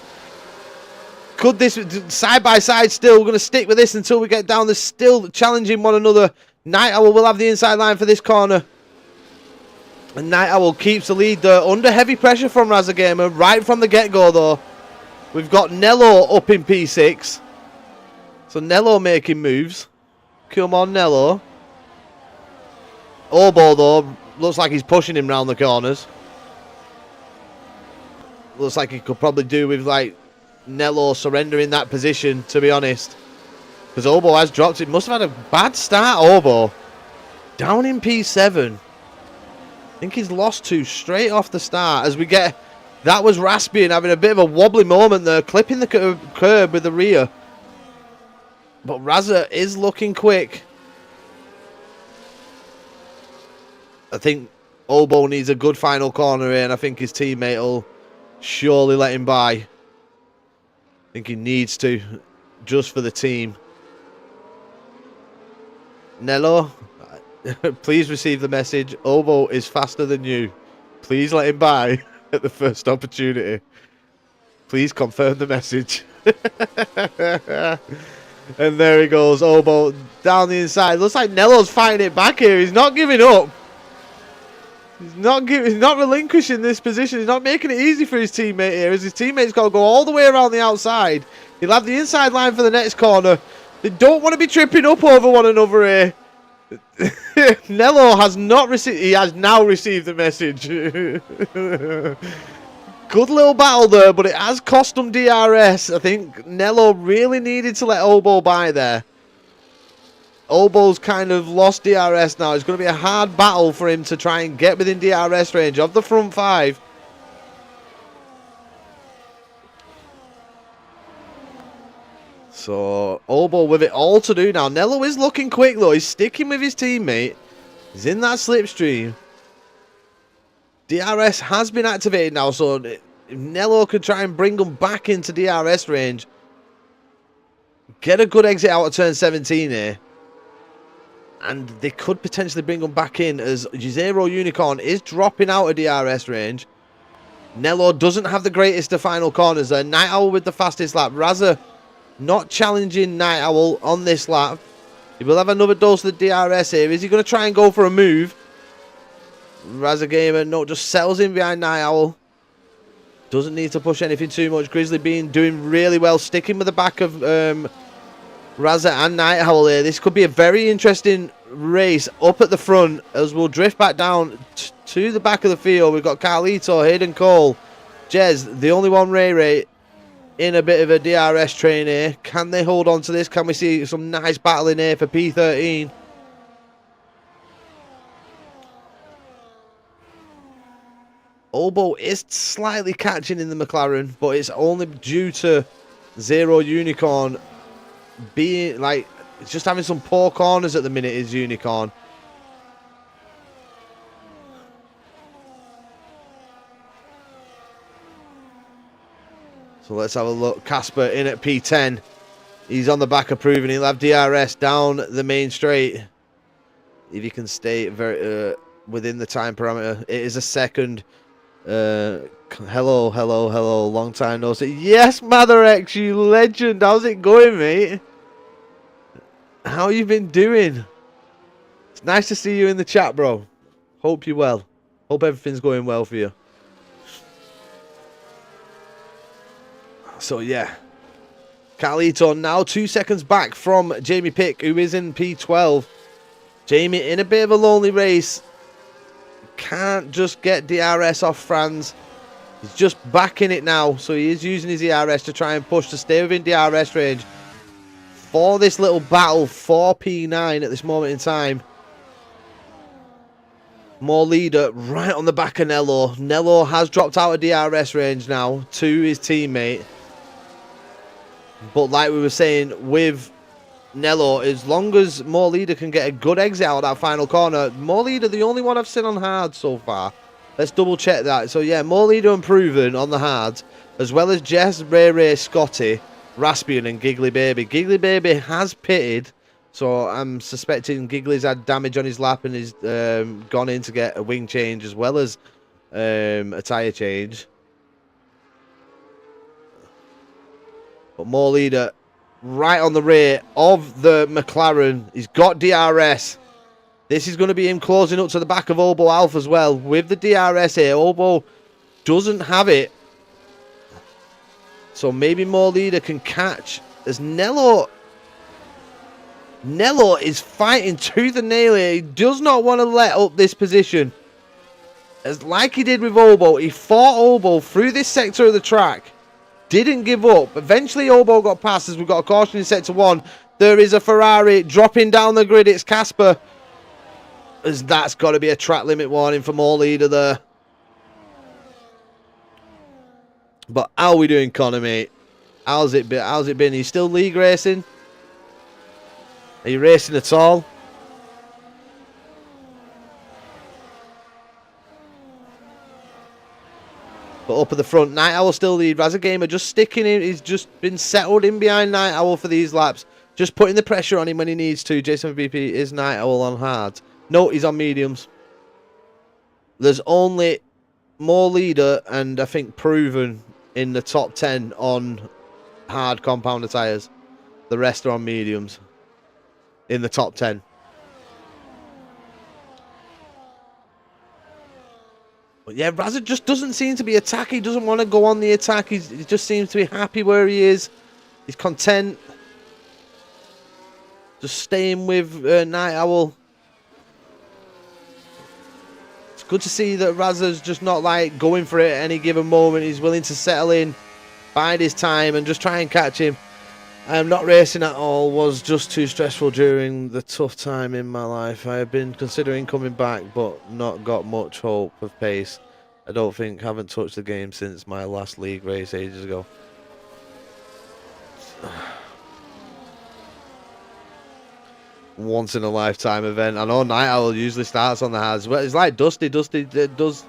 Could this, side by side still, we're going to stick with this until we get down. They're still challenging one another. Night Owl will have the inside line for this corner. And Night Owl keeps the lead there. Under heavy pressure from Razza Gamer. Right from the get-go, though. We've got Nello up in P6. So Nello making moves. Come on, Nello. Obo, though, looks like he's pushing him round the corners. Looks like he could probably do with, like, Nello surrendering that position, to be honest. Because Obo has dropped it. Must have had a bad start, Obo. Down in P7. I think he's lost 2 straight off the start as we get... That was Raspy and having a bit of a wobbly moment there, clipping the curb with the rear. But Razza is looking quick. I think Obo needs a good final corner here, and I think his teammate will surely let him by. I think he needs to, just for the team. Nello, please receive the message. Obo is faster than you. Please let him by at the first opportunity. Please confirm the message. And there he goes, Obo down the inside. Looks like Nello's fighting it back here. He's not giving up. He's not relinquishing this position. He's not making it easy for his teammate here, as his teammate's got to go all the way around the outside. He'll have the inside line for the next corner. They don't want to be tripping up over one another here. Nello has not received. He has now received the message. Good little battle there, but it has cost him DRS. I think Nello really needed to let Obo by there. Obo's kind of lost DRS now. It's going to be a hard battle for him to try and get within DRS range of the front five. So, Obo with it all to do now. Nello is looking quick though. He's sticking with his teammate. He's in that slipstream. DRS has been activated now, so if Nello could try and bring them back into DRS range. Get a good exit out of turn 17 here. And they could potentially bring them back in, as Zero Unicorn is dropping out of DRS range. Nello doesn't have the greatest of final corners there. Night Owl with the fastest lap. Razza not challenging Night Owl on this lap. He will have another dose of the DRS here. Is he going to try and go for a move? Razza Gamer, no, just settles in behind Night Owl. Doesn't need to push anything too much. Grizzly Bean doing really well, sticking with the back of Razza and Night Owl here. This could be a very interesting race up at the front, as we'll drift back down to the back of the field. We've got Carlito, Hayden Cole, Jez, the only one Ray in a bit of a DRS train here. Can they hold on to this? Can we see some nice battling here for P13? Obo is slightly catching in the McLaren, but it's only due to Zero Unicorn being like, it's just having some poor corners at the minute, is Unicorn. So let's have a look. Casper in at P10. He's on the back of Proven. He'll have DRS down the main straight. If he can stay very within the time parameter. It is a second. Hello. Long time no see. Yes, Matherx, you legend. How's it going, mate? How you been doing? It's nice to see you in the chat, bro. Hope you're well. Hope everything's going well for you. So, yeah. Carlito now 2 seconds back from Jamie Pick, who is in P12. Jamie in a bit of a lonely race. Can't just get DRS off Franz. He's just back in it now. So he is using his ERS to try and push to stay within DRS range for this little battle for P9 at this moment in time. More leader right on the back of Nello. Nello has dropped out of DRS range now to his teammate. But like we were saying with Nello, as long as More Leader can get a good exit out of that final corner. More Leader, the only one I've seen on hard so far. Let's double check that. So yeah, More Leader and Proven on the hard, as well as Jess, Ray, Scotty, Raspian and Giggly Baby. Giggly Baby has pitted, so I'm suspecting Giggly's had damage on his lap and he's gone in to get a wing change as well as a tyre change. But More Leader right on the rear of the McLaren. He's got DRS. This is going to be him closing up to the back of Obo Alpha as well. With the DRS here, Obo doesn't have it. So maybe More Leader can catch. As Nello is fighting tooth and nail here. He does not want to let up this position. As like he did with Obo, he fought Obo through this sector of the track. Didn't give up. Eventually Obo got past, as we've got a caution in sector 1. There is a Ferrari dropping down the grid. It's Casper. As that's got to be a track limit warning for More Leader there. But how are we doing, Connor, mate? How's it been? Are you still league racing? Are you racing at all? But up at the front, Night Owl still lead. Razza Gamer just sticking in. He's just been settled in behind Night Owl for these laps. Just putting the pressure on him when he needs to. Jason BP is Night Owl on hard. No, he's on mediums. There's only More Leader and I think Proven in the top 10 on hard compounder tyres. The rest are on mediums in the top 10. But yeah, Razza just doesn't seem to be attacking. He doesn't want to go on the attack. He just seems to be happy where he is. He's content. Just staying with Night Owl. It's good to see that Razza's just not like going for it at any given moment. He's willing to settle in, bide his time, and just try and catch him. Not racing at all was just too stressful during the tough time in my life. I have been considering coming back, but not got much hope of pace. I don't think, haven't touched the game since my last league race ages ago. Once in a lifetime event. I know Night Owl usually starts on the hards. Well, it's like Dusty. Dusty does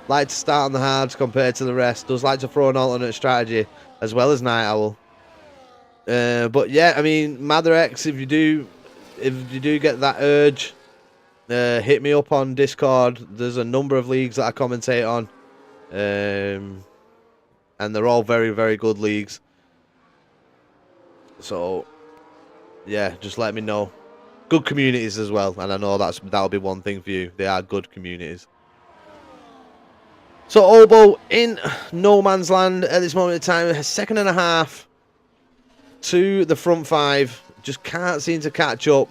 like to start on the hards compared to the rest. Does like to throw an alternate strategy as well as Night Owl. But yeah, I mean, Mather X, if you do get that urge, hit me up on Discord. There's a number of leagues that I commentate on, and they're all very, very good leagues. So yeah, just let me know. Good communities as well, and I know that'll be one thing for you. They are good communities. So Obo in no man's land at this moment in time, a second and a half to the front five. Just can't seem to catch up.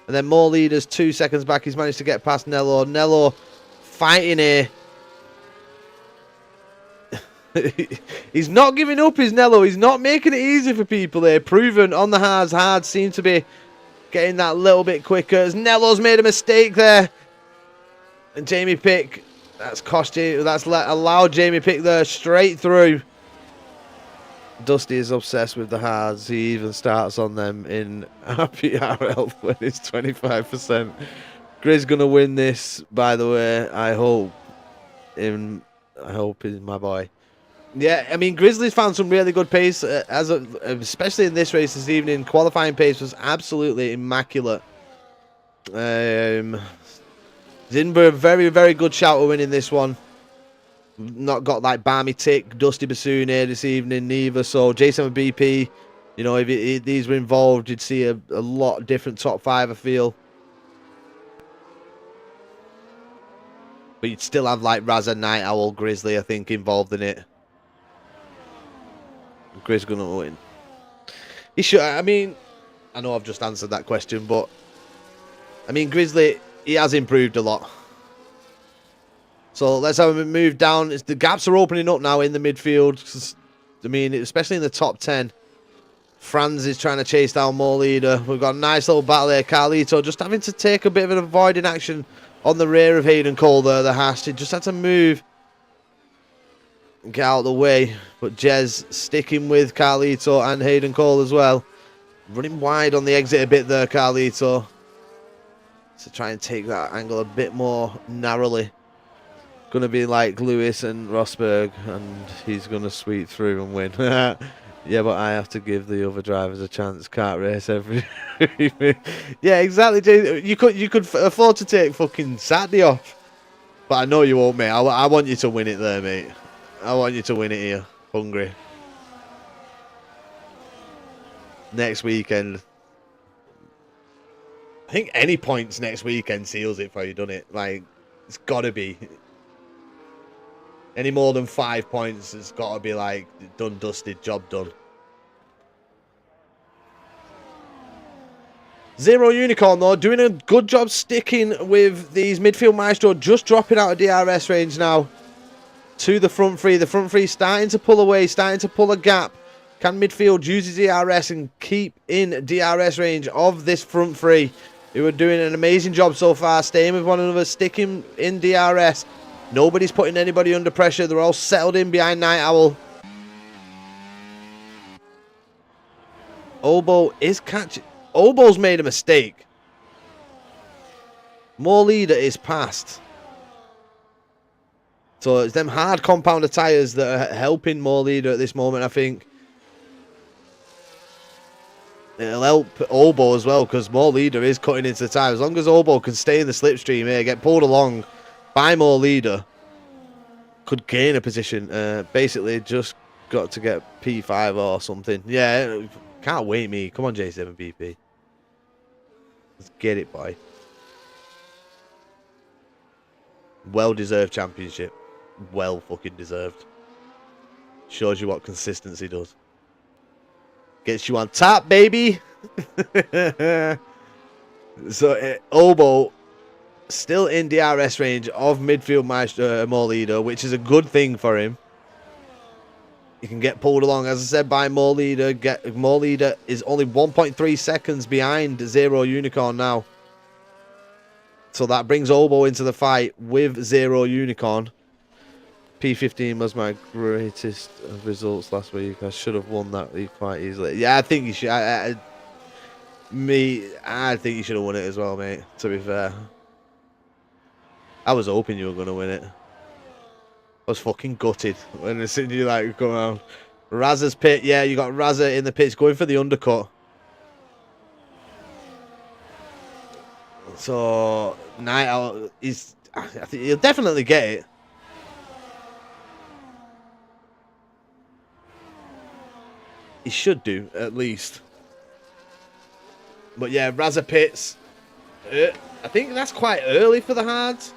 And then more leaders 2 seconds back. He's managed to get past Nello. Nello fighting here. He's not giving up, is Nello. He's not making it easy for people here. Proven on the hards. Hards seem to be getting that little bit quicker. As Nello's made a mistake there. And Jamie Pick, that's cost you. That's allowed Jamie Pick there straight through. Dusty is obsessed with the hards. He even starts on them in RPRL when it's 25%. Grizz gonna win this, by the way. I hope he's my boy. Yeah, I mean, Grizzlies found some really good pace, especially in this race this evening. Qualifying pace was absolutely immaculate. Zinber, a very, very good shout of winning this one. Not got like Barmy Tick, Dusty Bassoon here this evening, neither. So J7BP, you know, if these were involved, you'd see a lot different top five, I feel. But you'd still have like Razza, Night Owl, Grizzly, I think, involved in it. Grizz gonna win. He should. I mean, I know I've just answered that question, but I mean, Grizzly, he has improved a lot. So let's have him move down. The gaps are opening up now in the midfield. I mean, especially in the top 10. Franz is trying to chase down more leader. We've got a nice little battle there. Carlito just having to take a bit of an avoiding action on the rear of Hayden Cole there. The hash. He just had to move and get out of the way. But Jez sticking with Carlito and Hayden Cole as well. Running wide on the exit a bit there, Carlito. To try and take that angle a bit more narrowly. Going to be like Lewis and Rosberg, and he's going to sweep through and win. Yeah, but I have to give the other drivers a chance. Can't race every. Yeah, exactly. Jay. You could afford to take fucking Saturday off, but I know you won't, mate. I want you to win it there, mate. I want you to win it here, Hungary. Next weekend. I think any points next weekend seals it for you, doesn't it? Like, it's got to be. Any more than 5 points, it's got to be like done, dusted, job done. Zero Unicorn, though, doing a good job sticking with these midfield maestro, just dropping out of DRS range now to the front three. The front three starting to pull away, starting to pull a gap. Can midfield use his DRS and keep in DRS range of this front three, who are doing an amazing job so far, staying with one another, sticking in DRS. Nobody's putting anybody under pressure. They're all settled in behind Night Owl. Obo is catching. Obo's made a mistake. More leader is past. So it's them hard compounder tyres that are helping more leader at this moment, I think. It'll help Obo as well, because more leader is cutting into the tyre. As long as Obo can stay in the slipstream here, get pulled along by more leader, could gain a position. Basically, just got to get P5 or something. Yeah, can't wait me. Come on, J7BP. Let's get it, boy. Well-deserved championship. well fucking deserved. Shows you what consistency does. Gets you on top, baby. So Obo still in DRS range of midfield Maestro Morleader, which is a good thing for him. He can get pulled along, as I said, by Morleader. Morleader is only 1.3 seconds behind Zero Unicorn now. So that brings Obo into the fight with Zero Unicorn. P15 was my greatest results last week. I should have won that quite easily. Yeah, I think you should. I think you should have won it as well, mate. To be fair, I was hoping you were going to win it. I was fucking gutted when I seen you like come out. Razza's pit, yeah, you got Razza in the pits going for the undercut. So Night Owl is, I think he'll definitely get it. He should do at least. But yeah, Razza pits. I think that's quite early for the hards.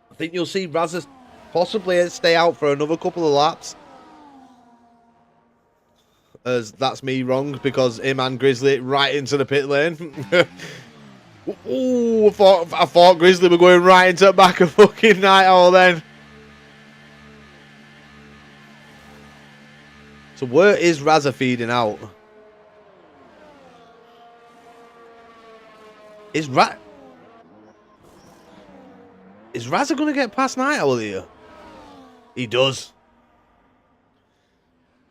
I think you'll see Razza possibly stay out for another couple of laps. As that's me wrong, because him and Grizzly right into the pit lane. Ooh, I thought Grizzly were going right into the back of fucking Night Owl then. So where is Razza feeding out? Is Razza going to get past Night Owl here? He does.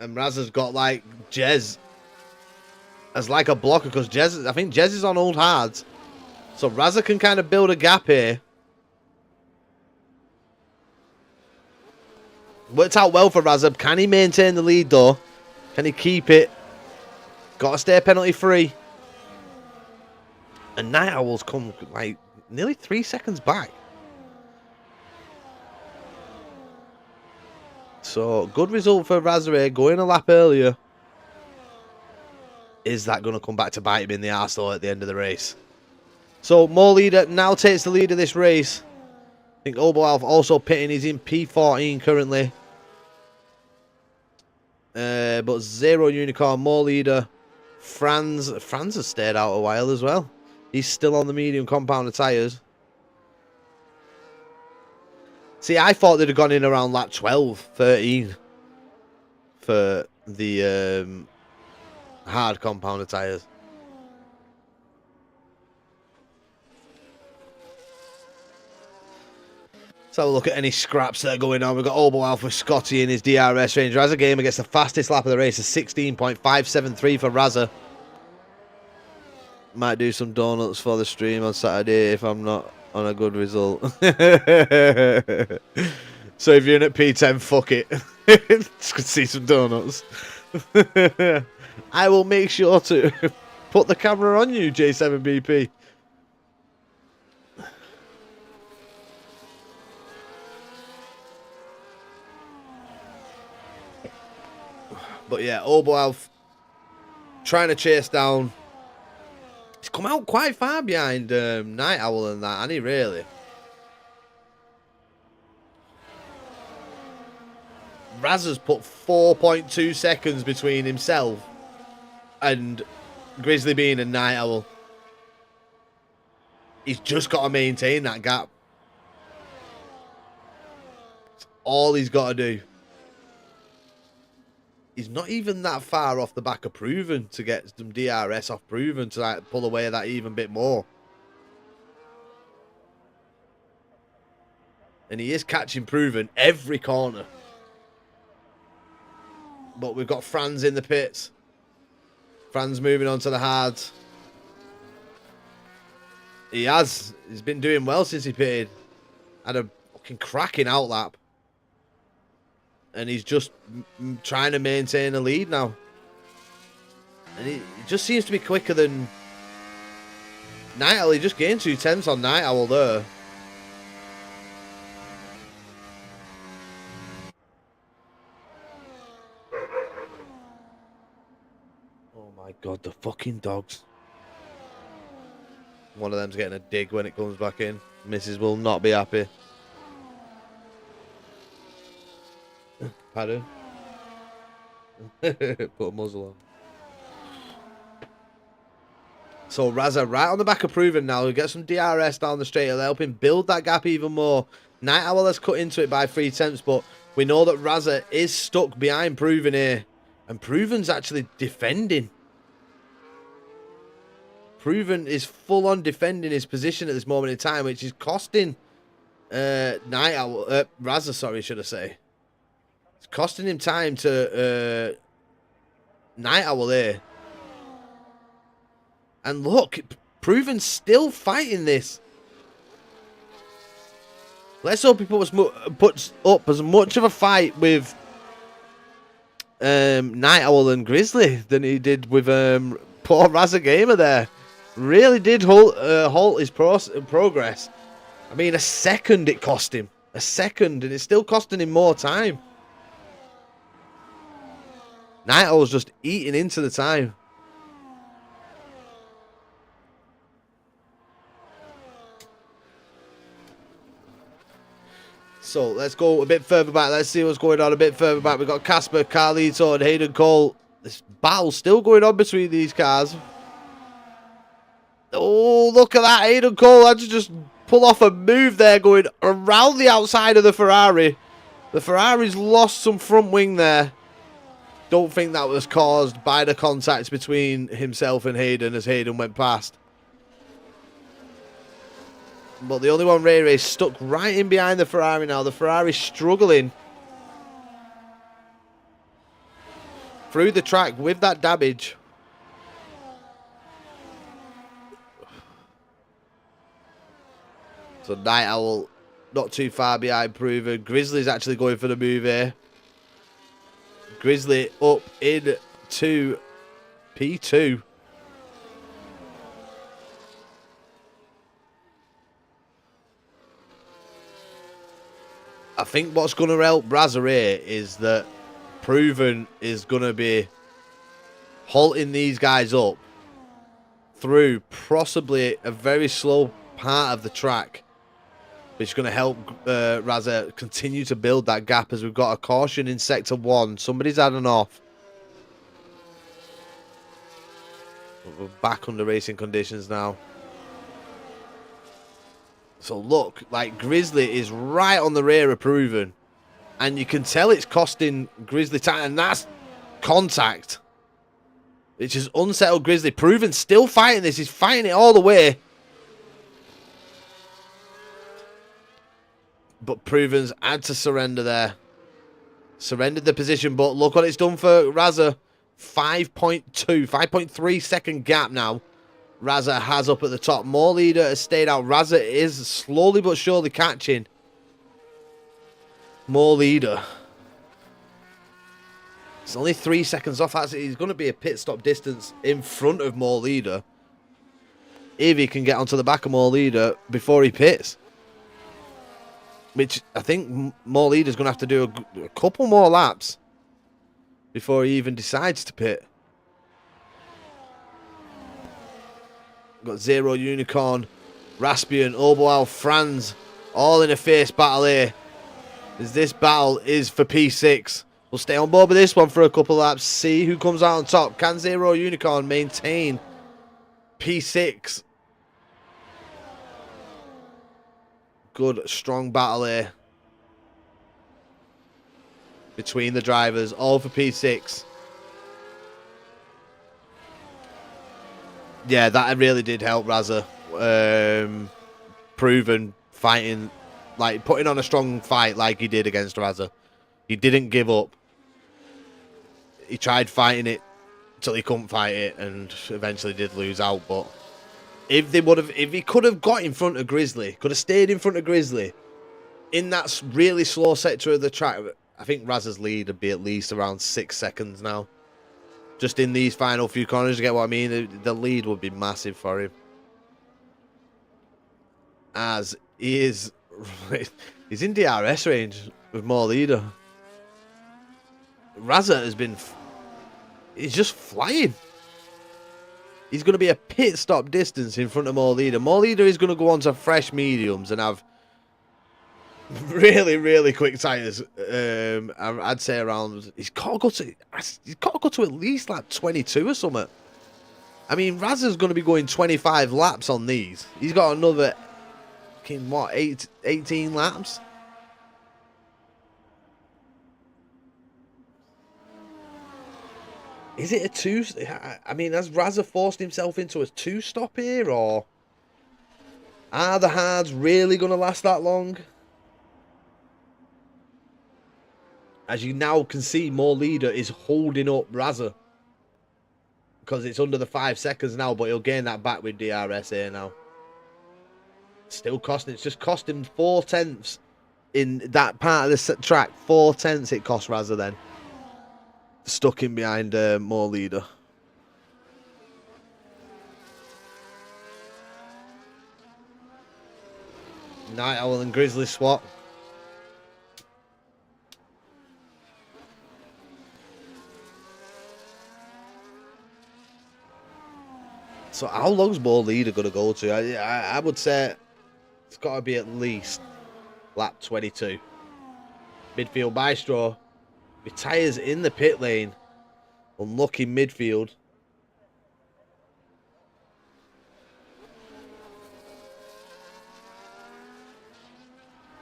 And Razza's got like Jez as like a blocker, because I think Jez is on old hards. So Razza can kind of build a gap here. Worked out well for Razza. Can he maintain the lead though? Can he keep it? Got to stay penalty free. And Night Owl's come like nearly 3 seconds back. So, good result for Razza going a lap earlier. Is that going to come back to bite him in the arse though at the end of the race? So, Morleader now takes the lead of this race. I think Obo Alf also pitting. He's in P14 currently. But Zero Unicorn, Morleader, Franz has stayed out a while as well. He's still on the medium compounder tyres. See, I thought they'd have gone in around lap 12, 13 for the hard compounder tyres. Let's have a look at any scraps that are going on. We've got Obo Alpha Scotty in his DRS range. Razza Gamer gets the fastest lap of the race, a 16.573 for Razza. Might do some donuts for the stream on Saturday if I'm not on a good result. So if you're in at P10, fuck it. Just could see some donuts. I will make sure to put the camera on you, J7BP. But yeah, Obo Alf trying to chase down. He's come out quite far behind Night Owl and that, hasn't he, really? Razza's put 4.2 seconds between himself and Grizzly Bean and Night Owl. He's just got to maintain that gap. That's all he's got to do. He's not even that far off the back of Proven to get some DRS off Proven to like pull away that even bit more. And he is catching Proven every corner. But we've got Franz in the pits. Franz moving on to the hards. He's been doing well since he pitted. Had a fucking cracking outlap. And he's just trying to maintain a lead now. And he just seems to be quicker than Night Owl. He just gained 2/10 on Night Owl there. Oh my god, the fucking dogs. One of them's getting a dig when it comes back in. Mrs. will not be happy. Pardon? Put a muzzle on. So Raza right on the back of Proven now. He'll get some DRS down the straight. It'll help him build that gap even more. Night Owl has cut into it by 3/10, but we know that Raza is stuck behind Proven here. And Proven's actually defending. Proven is full on defending his position at this moment in time, which is costing Night Owl, Raza, sorry, should I say. It's costing him time to Night Owl here. And look, Proven's still fighting this. Let's hope he puts up as much of a fight with Night Owl and Grizzly than he did with poor Raza Gamer there. Really did halt his progress. I mean, a second it cost him. A second, and it's still costing him more time. Night Owl's just eating into the time. So let's go a bit further back. Let's see what's going on a bit further back. We've got Casper, Carlito, and Hayden Cole. This battle's still going on between these cars. Oh, look at that. Hayden Cole had to just pull off a move there going around the outside of the Ferrari. The Ferrari's lost some front wing there. Don't think that was caused by the contacts between himself and Hayden as Hayden went past. But the only one, Ray Ray, stuck right in behind the Ferrari now. The Ferrari's struggling through the track with that damage. So Night Owl not too far behind Proven. Grizzly's actually going for the move here. Grizzly up into P2. I think what's going to help Raza here is that Proven is going to be halting these guys up through possibly a very slow part of the track, which is going to help Raza continue to build that gap as we've got a caution in Sector 1. Somebody's had an off. We're back under racing conditions now. So look, like Grizzly is right on the rear of Proven. And you can tell it's costing Grizzly time. And that's contact. Which has unsettled Grizzly. Proven's still fighting this. He's fighting it all the way. But Proven's had to surrender there. Surrendered the position. But look what it's done for Raza. 5.3 second gap now. Raza has up at the top. More leader has stayed out. Raza is slowly but surely catching more leader. It's only 3 seconds off. Actually, he's going to be a pit stop distance in front of more leader if he can get onto the back of more leader before he pits. Which I think more leader's going to have to do a couple more laps before he even decides to pit. Got Zero Unicorn, Raspian, Oboal, Franz, all in a fierce battle here. As this battle is for P6. We'll stay on board with this one for a couple laps. See who comes out on top. Can Zero Unicorn maintain P6? Good, strong battle here between the drivers, all for P6. Yeah, that really did help Raza. Proven fighting, like putting on a strong fight like he did against Raza. He didn't give up. He tried fighting it till he couldn't fight it and eventually did lose out. But if he could have got in front of Grizzly, could have stayed in front of Grizzly in that really slow sector of the track, I think Raza's lead would be at least around 6 seconds now. Just in these final few corners, you get what I mean? The lead would be massive for him. As he is... he's in DRS range with more leader. Raza has been... he's just flying. He's going to be a pit stop distance in front of More Leader. More Leader is going to go on to fresh mediums and have really, really quick tyres. I'd say around. He's got to go to at least like 22 or something. I mean, Razza's going to be going 25 laps on these. He's got another, what, 18 laps? Is it a two? I mean, has Razza forced himself into a two-stop here, or are the hards really going to last that long? As you now can see, More Leader is holding up Razza because it's under the 5 seconds now, but he'll gain that back with DRS here now. Still costing. It's just cost him 4 tenths in that part of the track. 4 tenths it cost Razza then. Stuck in behind More Leader. Night Owl and Grizzly swap. So how long's More Leader going to go to? I would say it's got to be at least lap 22. Midfield by Straw. With tyres in the pit lane. Unlucky midfield.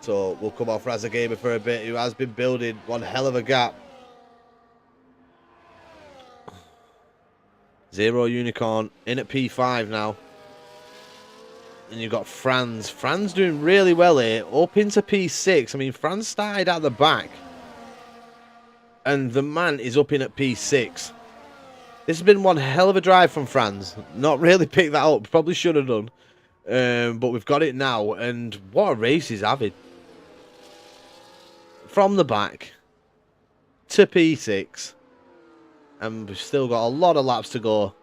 So we'll come off Razza Gamer for a bit, who has been building one hell of a gap. Zero Unicorn in at P5 now. And you've got Franz. Franz doing really well here. Up into P6. I mean, Franz started at the back. And the man is up in at P6. This has been one hell of a drive from Franz. Not really picked that up. Probably should have done. But we've got it now. And what a race he's having. From the back to P6. And we've still got a lot of laps to go.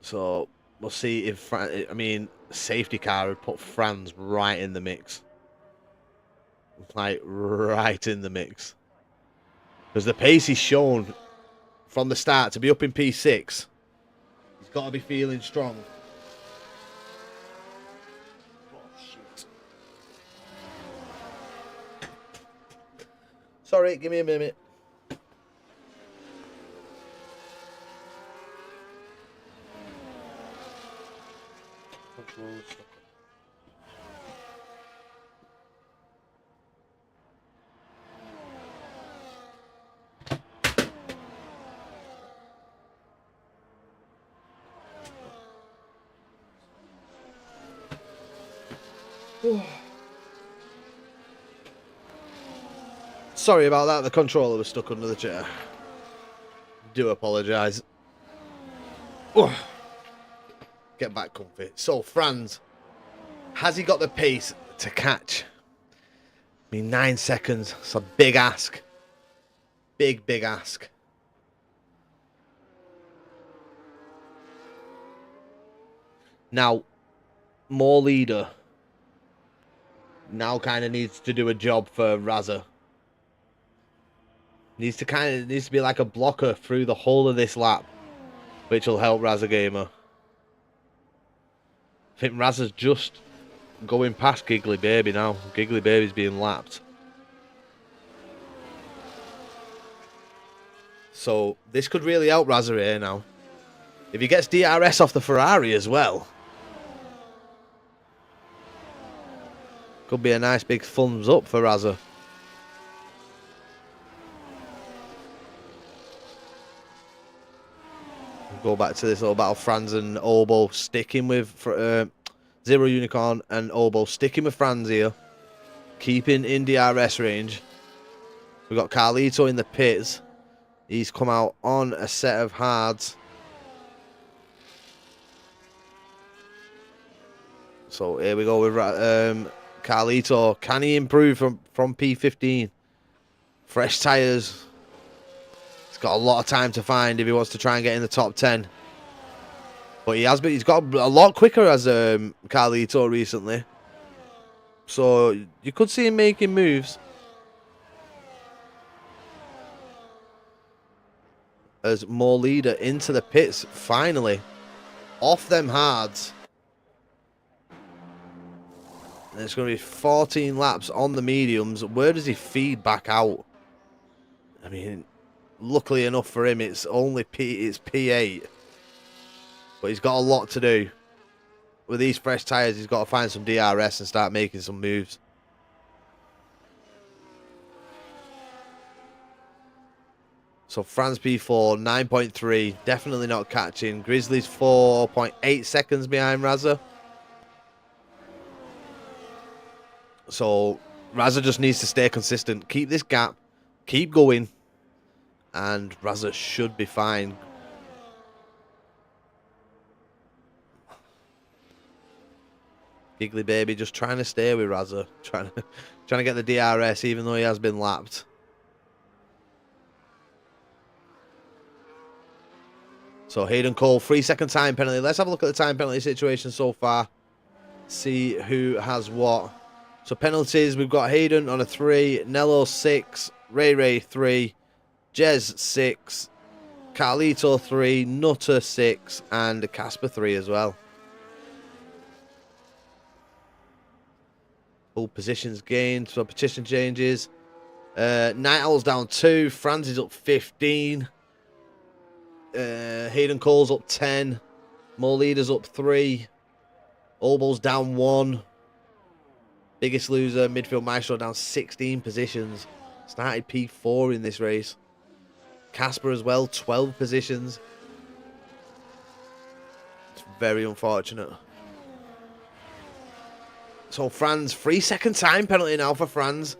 So we'll see if... I mean, safety car would put Franz right in the mix. Like, right in the mix. Because the pace he's shown from the start to be up in P6, he's got to be feeling strong. Oh, shit. Sorry, give me a minute. Sorry about that, the controller was stuck under the chair. Do apologise. Get back comfy. So, Franz, has he got the pace to catch? I mean, 9 seconds. It's a big ask. Big ask. Now, More Leader now kind of needs to do a job for Razza. Needs to be like a blocker through the whole of this lap, which will help Razza Gamer. I think Razza's just going past Giggly Baby now. Giggly Baby's being lapped. So this could really help Razza here now. If he gets DRS off the Ferrari as well, could be a nice big thumbs up for Razza. Go back to this little battle. Franz and Obo sticking with Zero Unicorn and Obo sticking with Franz here. Keeping in DRS range. We've got Carlito in the pits. He's come out on a set of hards. So here we go with Carlito. Can he improve from P15? Fresh tyres. He's got a lot of time to find if he wants to try and get in the top 10. But he's got a lot quicker as Carlito recently. So you could see him making moves. as more leader into the pits, finally. Off them hards. And it's going to be 14 laps on the mediums. Where does he feed back out? I mean, luckily enough for him, it's only it's P8. But he's got a lot to do. With these fresh tyres, he's got to find some DRS and start making some moves. So Franz P4, 9.3, definitely not catching. Grizzly's 4.8 seconds behind Razza. So Razza just needs to stay consistent. Keep this gap. Keep going. And Razza should be fine. Giggly Baby just trying to stay with Razza. Trying to get the DRS even though he has been lapped. So Hayden Cole, 3-second time penalty. Let's have a look at the time penalty situation so far. See who has what. So penalties, we've got Hayden on a 3, Nello 6, Ray 3, Jez 6, Carlito 3, Nutter 6, and Casper 3 as well. All positions gained, so position changes. Night Owl's down 2, Franz is up 15. Hayden Cole's up 10. More leaders up 3. Olbo's down 1. Biggest loser, Midfield Maestro, down 16 positions. Started P4 in this race. Casper as well, 12 positions. It's very unfortunate. So Franz, 3-second time penalty now for Franz.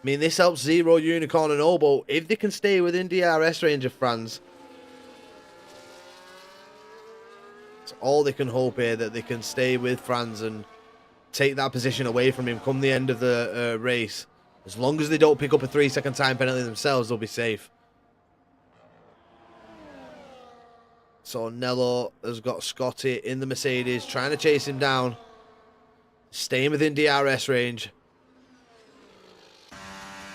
I mean, this helps Zero, Unicorn and Olbo if they can stay within DRS range of Franz. It's all they can hope here, that they can stay with Franz and take that position away from him come the end of the race. As long as they don't pick up a 3-second time penalty themselves, they'll be safe. So Nello has got Scotty in the Mercedes, trying to chase him down. Staying within DRS range.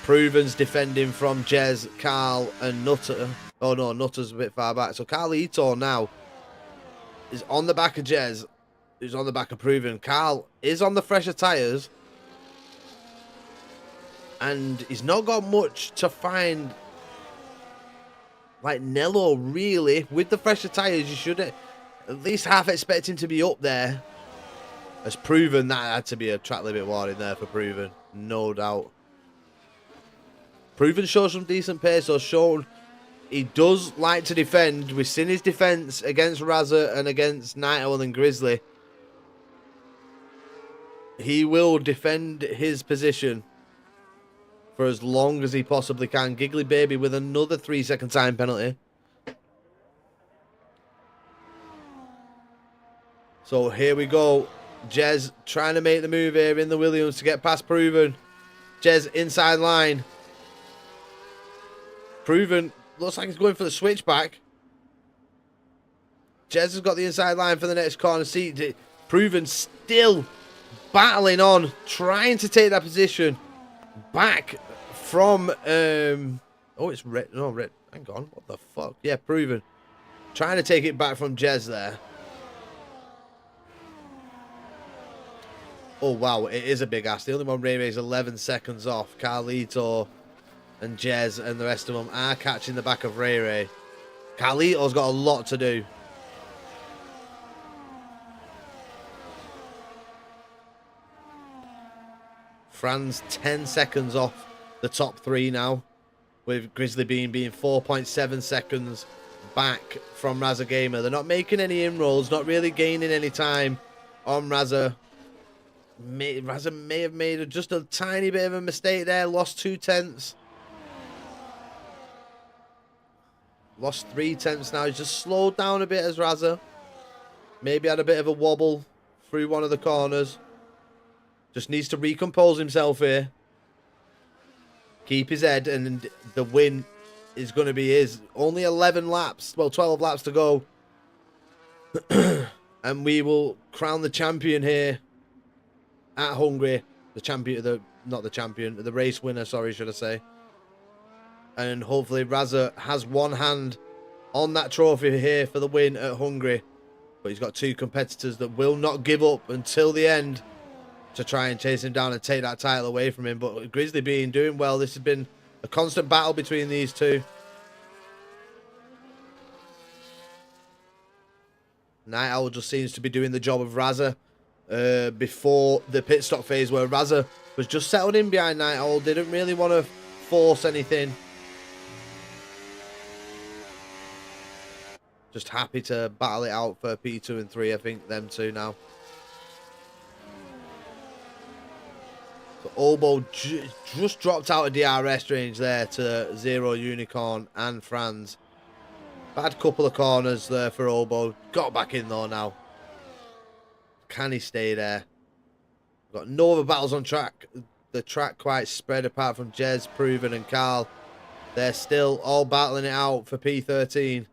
Proven's defending from Jez, Carl, and Nutter. Oh no, Nutter's a bit far back. So Carlito now is on the back of Jez, who's on the back of Proven. Carl is on the fresher tyres. And he's not got much to find. Like Nello, really. With the fresher tyres, you should at least half expect him to be up there. As Proven, that had to be a track limit warning there for Proven. No doubt. Proven shows some decent pace, so shown he does like to defend. We've seen his defence against Razza and against Night Owl and Grizzly. He will defend his position for as long as he possibly can. Giggly Baby with another 3-second time penalty. So here we go. Jez trying to make the move here in the Williams to get past Proven. Jez inside line. Proven looks like he's going for the switchback. Jez has got the inside line for the next corner seat. Proven still battling on, trying to take that position back from oh, it's red. No, red. Hang on, what the fuck? Yeah, Proven trying to take it back from Jez there. Oh wow, it is a big ass. The only one Ray is 11 seconds off. Carlito and Jez and the rest of them are catching the back of Ray Ray. Carlito's got a lot to do. Franz 10 seconds off the top 3 now, with Grizzly Bean being 4.7 seconds back from Razza Gamer. They're not making any inroads, not really gaining any time on Razza. Razza may have made just a tiny bit of a mistake there, lost 2 tenths. Lost 3 tenths now. He's just slowed down a bit as Razza. Maybe had a bit of a wobble through one of the corners. Just needs to recompose himself here. Keep his head, and the win is going to be his. Only 11 laps, well, 12 laps to go. And we will crown the champion here at Hungary. The champion, not the champion, the race winner, sorry, should I say. And hopefully Razza has one hand on that trophy here for the win at Hungary. But he's got two competitors that will not give up until the end to try and chase him down and take that title away from him. But Grizzly Bean doing well. This has been a constant battle between these two. Night Owl just seems to be doing the job of Razza before the pit stop phase, where Razza was just settled in behind Night Owl. Didn't really want to force anything. Just happy to battle it out for P2 and 3, I think, them two now. So Obo just dropped out of DRS range there to Zero Unicorn and Franz. Bad couple of corners there for Obo. Got back in though now. Can he stay there? Got no other battles on track. The track quite spread apart from Jez, Proven and Carl. They're still all battling it out for P13.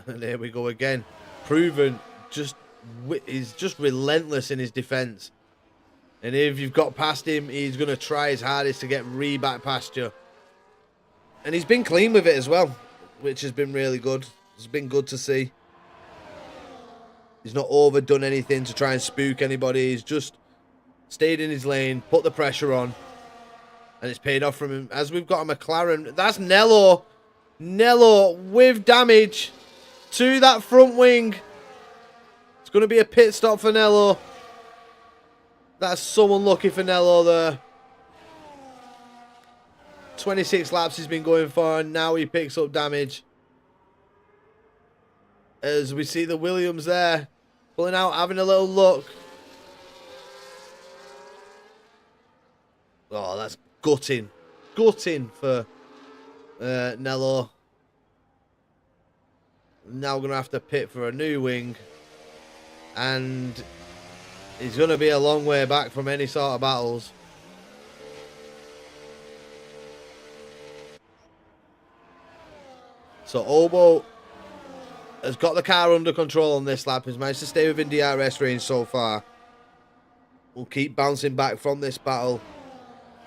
And there we go again. Proven is just relentless in his defense. And if you've got past him, he's going to try his hardest to get back past you. And he's been clean with it as well, which has been really good. It's been good to see. He's not overdone anything to try and spook anybody. He's just stayed in his lane, put the pressure on, and it's paid off from him. As we've got a McLaren, that's Nello. Nello with damage to that front wing. It's going to be a pit stop for Nello. That's so unlucky for Nello there. 26 laps he's been going for, and now he picks up damage. As we see the Williams there, pulling out, having a little look. Oh, that's gutting. Gutting for Nello. Now we're going to have to pit for a new wing. And he's going to be a long way back from any sort of battles. So Obo has got the car under control on this lap. He's managed to stay within DRS range so far. We'll keep bouncing back from this battle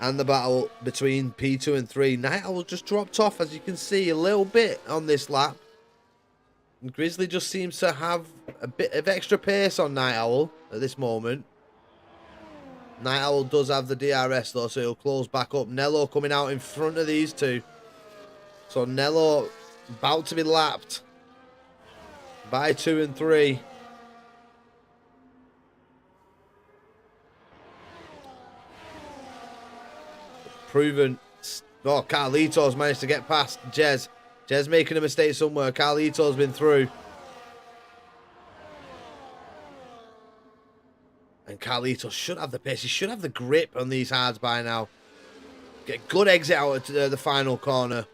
and the battle between P2 and 3. Night Owl just dropped off, as you can see, a little bit on this lap. And Grizzly just seems to have a bit of extra pace on Night Owl at this moment. Night Owl does have the DRS though, so he'll close back up. Nello coming out in front of these two. So Nello about to be lapped by 2 and 3. Proven. Oh, Carlito's managed to get past Jez. Jez making a mistake somewhere. Carlito's been through. And Carlito should have the pace. He should have the grip on these hards by now. Get a good exit out of the final corner.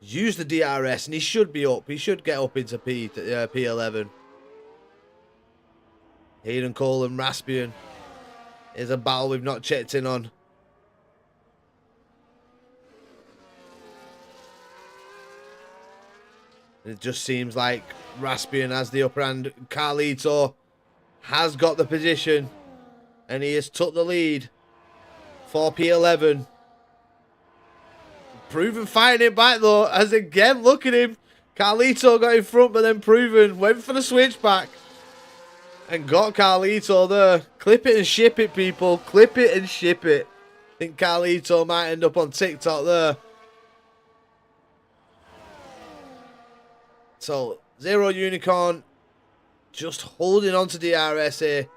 Use the DRS and he should be up. He should get up into P11. Hayden Cole and Raspian. Here's a battle we've not checked in on. It just seems like Raspian has the upper hand. Carlito has got the position. And he has took the lead for P11. Proven fighting it back though. As again, look at him. Carlito got in front, but then Proven went for the switchback. And got Carlito there. Clip it and ship it, people. Clip it and ship it. I think Carlito might end up on TikTok there. So, Zero Unicorn just holding on to DRS here.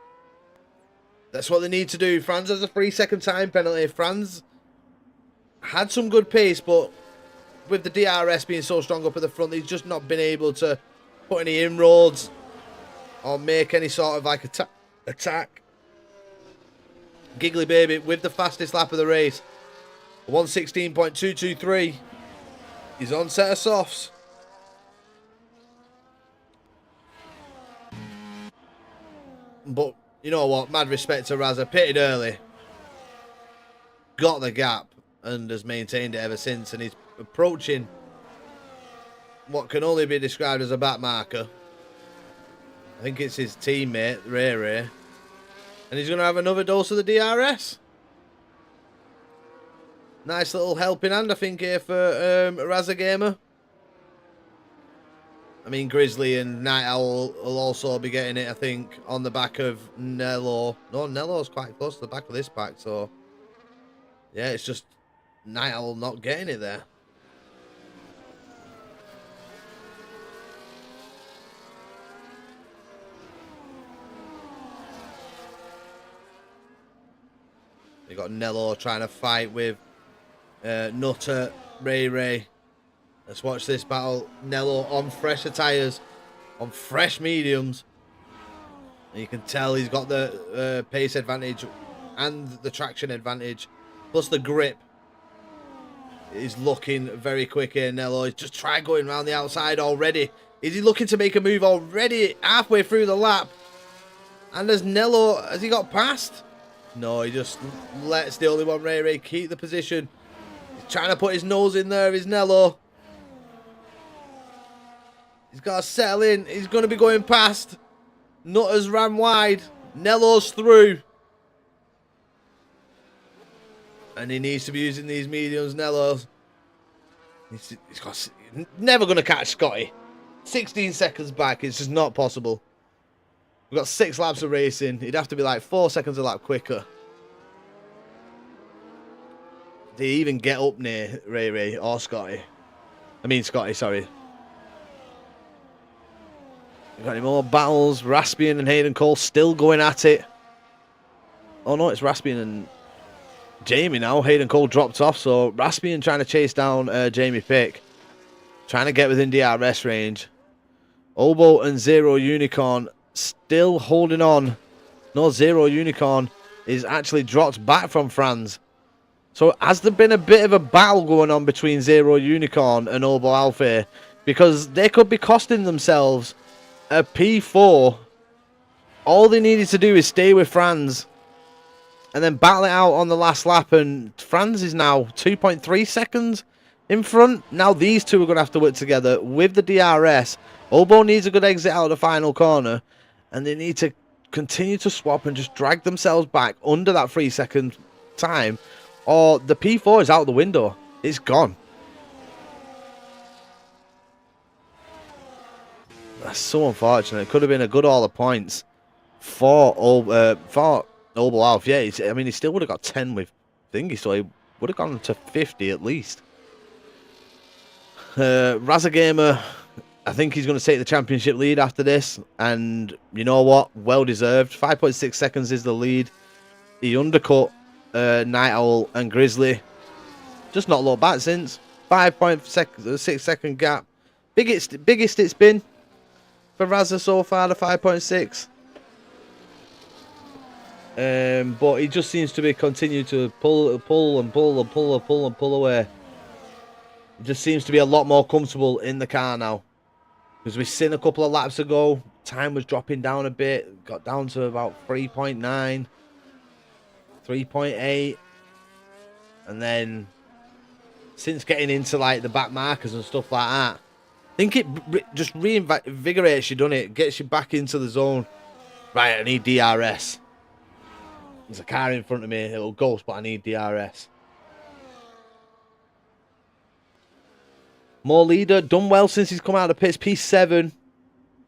That's what they need to do. Franz has a 3-second time penalty. Franz had some good pace, but with the DRS being so strong up at the front, he's just not been able to put any inroads or make any sort of like attack. Giggly Baby with the fastest lap of the race. 1:16.223. He's on set of softs. But you know what? Mad respect to Razza. Pitted early. Got the gap and has maintained it ever since. And he's approaching what can only be described as a back marker. I think it's his teammate, Ray Ray. And he's going to have another dose of the DRS. Nice little helping hand, I think, here for Razagamer. I mean, Grizzly and Night Owl will also be getting it, I think, on the back of Nello. No, Nello's quite close to the back of this pack, so... Yeah, it's just Night Owl not getting it there. You got Nello trying to fight with Nutter, Ray. Let's watch this battle. Nello on fresher tyres, on fresh mediums. And you can tell he's got the pace advantage and the traction advantage, plus the grip. He's looking very quick here, Nello. He's just tried going around the outside already. Is he looking to make a move already halfway through the lap? And has Nello, has he got past? No, he just lets the only one, Ray keep the position. He's trying to put his nose in there, is Nello. He's got to settle in. He's going to be going past. Nutter's ran wide. Nello's through. And he needs to be using these mediums, Nello. He's never going to catch Scotty. 16 seconds back. It's just not possible. We've got 6 laps of racing. He'd have to be like 4 seconds a lap quicker. Did he even get up near Ray or Scotty? I mean Scotty, sorry. We've got any more battles? Raspian and Hayden Cole still going at it. Oh no, it's Raspian and Jamie now. Hayden Cole dropped off, so Raspian trying to chase down Jamie Pick. Trying to get within DRS range. Obo and Zero Unicorn still holding on. No, Zero Unicorn is actually dropped back from Franz. So has there been a bit of a battle going on between Zero Unicorn and Obo Alpha? Because they could be costing themselves a P4. All they needed to do is stay with Franz and then battle it out on the last lap, and Franz is now 2.3 seconds in front. Now these two are going to have to work together with the DRS. Obo needs a good exit out of the final corner, and they need to continue to swap and just drag themselves back under that 3 second time, or the P4 is out the window. It's gone. That's so unfortunate. It could have been a good all of points for Obo Alf. Yeah, I mean, he still would have got 10 with Thingy, so he would have gone to 50 at least. Razagamer, I think he's going to take the championship lead after this, and you know what? Well deserved. 5.6 seconds is the lead. He undercut Night Owl and Grizzly. Just not looked back since. 5.6 second gap. Biggest it's been for Razza so far, the 5.6. But he just seems to be continue to pull away. He just seems to be a lot more comfortable in the car now. Because we've seen a couple of laps ago, time was dropping down a bit. Got down to about 3.9, 3.8. And then, since getting into like the back markers and stuff like that, I think it just reinvigorates you, doesn't it? Gets you back into the zone. Right, I need DRS. There's a car in front of me. It'll ghost, but I need DRS. More leader. Done well since he's come out of the pits. P7.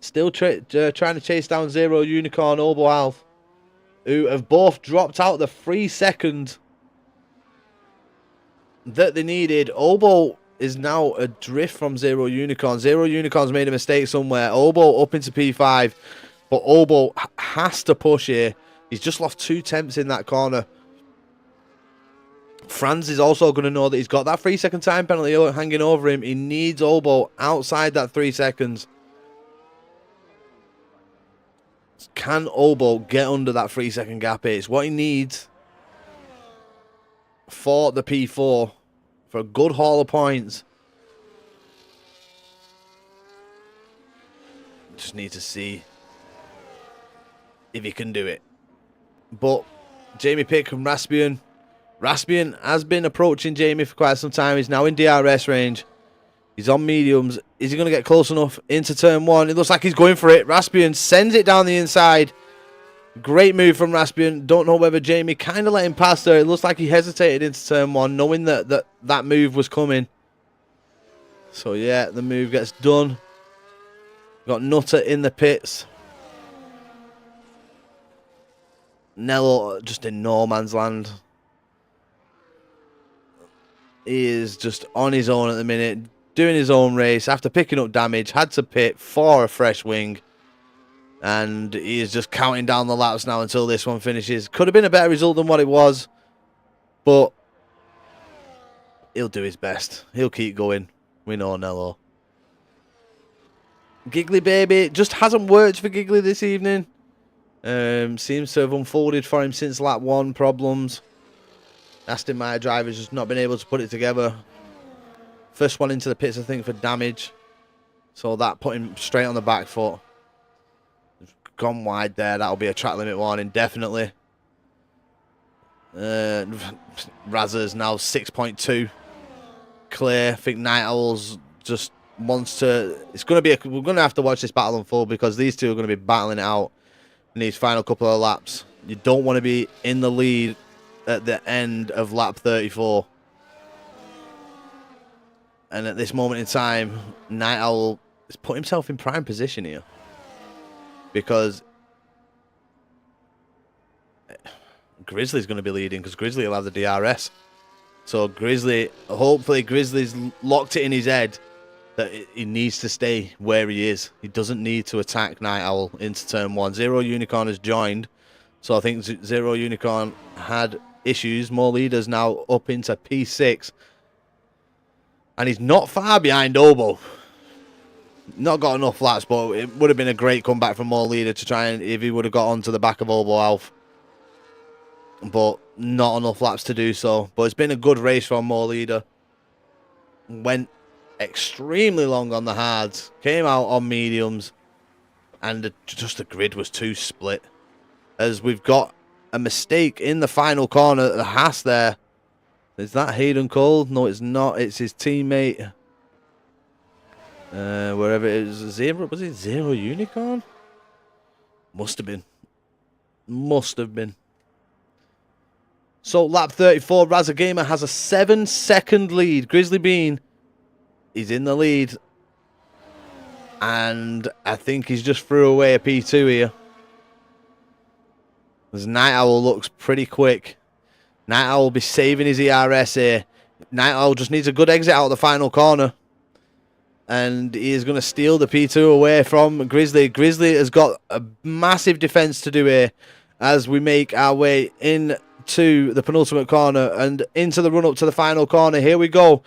Still trying to chase down Zero Unicorn, Obo Alf, who have both dropped out the 3 second that they needed. Obo is now adrift from Zero Unicorn. Zero Unicorn's made a mistake somewhere. Obo up into P5. But Obo has to push here. He's just lost 2 temps in that corner. Franz is also going to know that he's got that 3 second time penalty hanging over him. He needs Obo outside that 3 seconds. Can Obo get under that 3 second gap? It's what he needs for the P4. For a good haul of points. Just need to see if he can do it. But Jamie Pick and Raspian. Raspian has been approaching Jamie for quite some time. He's now in DRS range. He's on mediums. Is he going to get close enough into turn 1? It looks like he's going for it. Raspian sends it down the inside. Great move from Raspian. Don't know whether Jamie kind of let him pass there. It looks like he hesitated into turn 1, knowing that move was coming. So, yeah, the move gets done. Got Nutter in the pits. Nello just in no man's land. He is just on his own at the minute, doing his own race. After picking up damage, had to pit for a fresh wing. And he is just counting down the laps now until this one finishes. Could have been a better result than what it was. But he'll do his best. He'll keep going. We know Nello. Giggly Baby just hasn't worked for Giggly this evening. Seems to have unfolded for him since lap 1 problems. Aston Martin driver's just not been able to put it together. First one into the pits, I think, for damage. So that put him straight on the back foot. Gone wide there. That'll be a track limit warning, definitely. Razza's now 6.2 clear. I think Night Owls just wants to... It's going to be... We're going to have to watch this battle unfold because these two are going to be battling it out in these final couple of laps. You don't want to be in the lead at the end of lap 34. And at this moment in time, Night Owl has put himself in prime position here. Because Grizzly's going to be leading because Grizzly will have the DRS. So Grizzly, hopefully Grizzly's locked it in his head that he needs to stay where he is. He doesn't need to attack Night Owl into turn 1. Zero Unicorn has joined. So I think Zero Unicorn had issues. More leaders now up into P6. And he's not far behind Obo. Not got enough laps, but it would have been a great comeback from More Leader to try and if he would have got onto the back of Obo Alf. But not enough laps to do so. But it's been a good race from More Leader. Went extremely long on the hards. Came out on mediums. And just the grid was too split. As we've got a mistake in the final corner. The Haas there. Is that Hayden Cole? No, it's not. It's his teammate. Wherever it is. Zero. Was it Zero Unicorn? Must have been. Must have been. So lap 34. Razza Gamer has a 7-second lead. Grizzly Bean is in the lead. And I think he's just threw away a P2 here. As Night Owl looks pretty quick. Night Owl will be saving his ERS here. Night Owl just needs a good exit out of the final corner. And he is going to steal the P2 away from Grizzly. Grizzly has got a massive defense to do here as we make our way into the penultimate corner and into the run-up to the final corner. Here we go.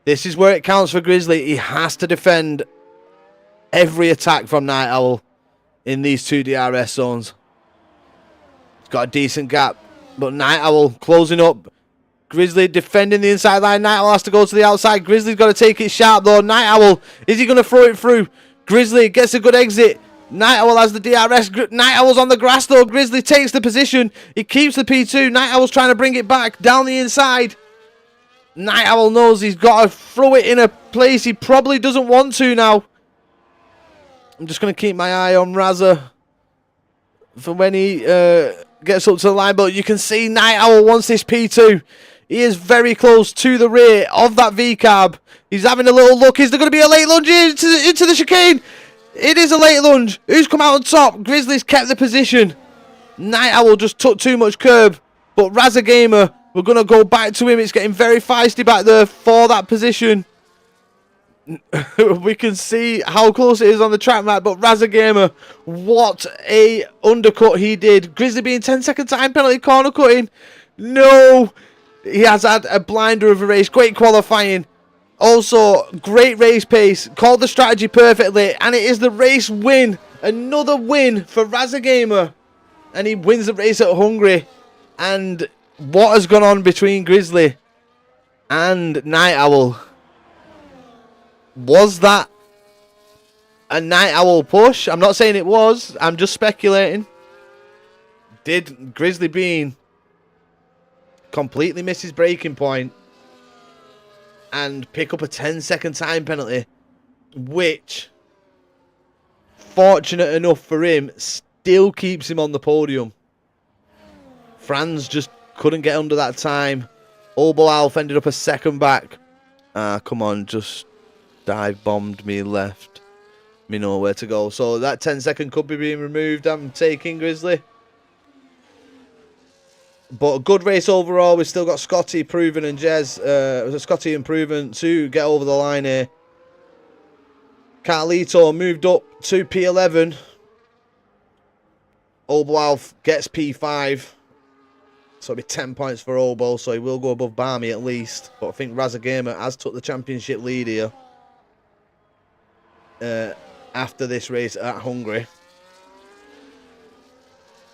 This is where it counts for Grizzly. He has to defend every attack from Night Owl in these two DRS zones. He's got a decent gap, but Night Owl closing up. Grizzly defending the inside line. Night Owl has to go to the outside. Grizzly's got to take it sharp though. Night Owl, is he going to throw it through? Grizzly gets a good exit. Night Owl has the DRS. Night Owl's on the grass though. Grizzly takes the position. He keeps the P2. Night Owl's trying to bring it back down the inside. Night Owl knows he's got to throw it in a place he probably doesn't want to now. I'm just going to keep my eye on Razza for when he gets up to the line. But you can see Night Owl wants this P2. He is very close to the rear of that V-carb. He's having a little look. Is there going to be a late lunge into the chicane? It is a late lunge. Who's come out on top? Grizzly's kept the position. Night Owl just took too much curb. But Razza Gamer, we're going to go back to him. It's getting very feisty back there for that position. We can see how close it is on the track map. But Razza Gamer, what a undercut he did. Grizzly being 10-second time penalty corner cutting. No. He has had a blinder of a race. Great qualifying. Also, great race pace. Called the strategy perfectly. And it is the race win. Another win for Razza Gamer. And he wins the race at Hungary. And what has gone on between Grizzly and Night Owl? Was that a Night Owl push? I'm not saying it was. I'm just speculating. Did Grizzly Bean completely miss his braking point and pick up a 10-second time penalty, which, fortunate enough for him, still keeps him on the podium. Franz just couldn't get under that time. Obo Alf ended up a second back. Come on, just dive bombed me left. Me know where to go. So that 10-second could be being removed. I'm taking Grizzly. But a good race overall. We've still got Scotty, Proven, and Jez. Scotty and Proven to get over the line here. Carlito moved up to P11. Obo Alf gets P5. So it'll be 10 points for Obo. So he will go above Barmy at least. But I think Razagame has took the championship lead here. After this race at Hungary.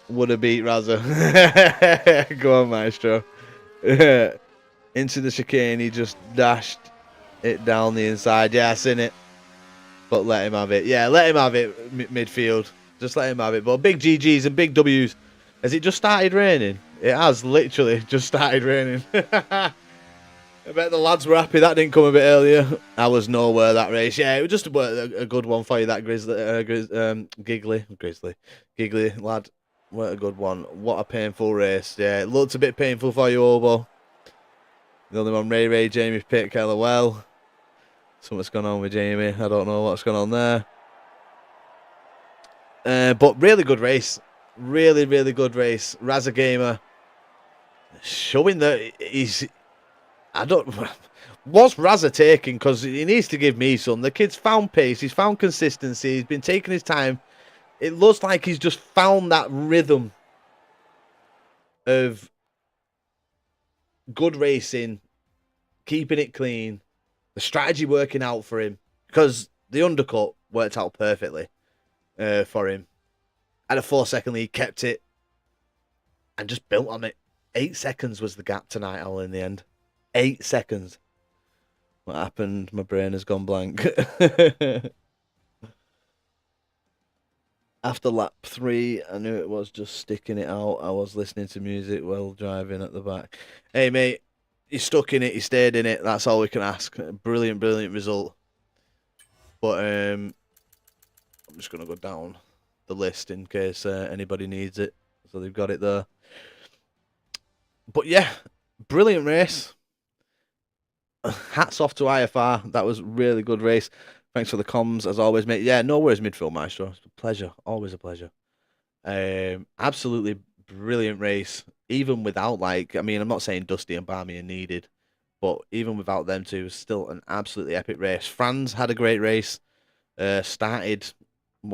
Would have beat Raza. Go on, Maestro. Into the chicane, he just dashed it down the inside. Yeah, I seen it. But let him have it. Yeah, let him have it, midfield. Just let him have it. But big GGs and big Ws. Has it just started raining? It has literally just started raining. I bet the lads were happy that didn't come a bit earlier. I was nowhere that race. Yeah, it was just a good one for you, that Giggly lad. What a good one. What a painful race. Yeah, it looked a bit painful for you, Obo. The only one, Ray, Jamie Pitt, LOL. Something's gone on with Jamie. I don't know what's gone on there. But really good race. Really, really good race. Razagamer showing that he's... What's Raza taking? Because he needs to give me some. The kid's found pace. He's found consistency. He's been taking his time. It looks like he's just found that rhythm of good racing, keeping it clean, the strategy working out for him. Because the undercut worked out perfectly for him. At a 4-second lead, kept it and just built on it. 8 seconds was the gap tonight, all in the end. 8 seconds. What happened? My brain has gone blank. After lap 3, I knew it was just sticking it out. I was listening to music while driving at the back. Hey, mate, you stuck in it. You stayed in it. That's all we can ask. Brilliant, brilliant result. But I'm just going to go down the list in case anybody needs it. So they've got it there. But yeah, brilliant race. Hats off to IFR. That was a really good race. Thanks for the comms, as always, mate. Yeah, no worries, midfield maestro. It's a pleasure. Always a pleasure. Absolutely brilliant race. Even without, like, I mean, I'm not saying Dusty and Barmy are needed, but even without them two, it was still an absolutely epic race. Franz had a great race. Started,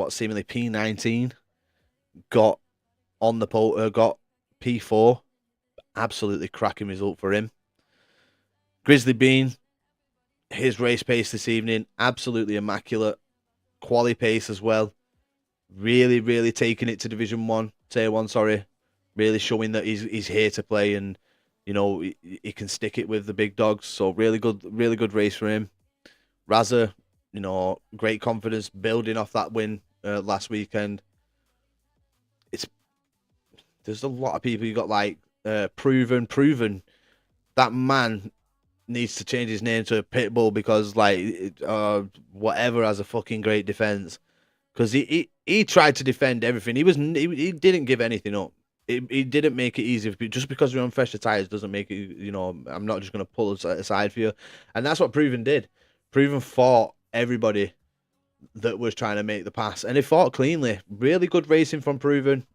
seemingly P19. Got on the pole, got P4. Absolutely cracking result for him. Grizzly Bean, his race pace this evening, absolutely immaculate. Quali pace as well. Really, really taking it to Division 1, Tier 1, sorry. Really showing that he's here to play and, you know, he can stick it with the big dogs. So really good race for him. Raza, you know, great confidence building off that win last weekend. There's a lot of people you got like Proven. That man needs to change his name to Pitbull because like whatever has a fucking great defense, because he tried to defend everything. He didn't give anything up. He didn't make it easy. Just because we're on fresher tires doesn't make it, you know, I'm not just going to pull it aside for you. And that's what Proven did. Proven fought everybody that was trying to make the pass, and he fought cleanly. Really good racing from Proven.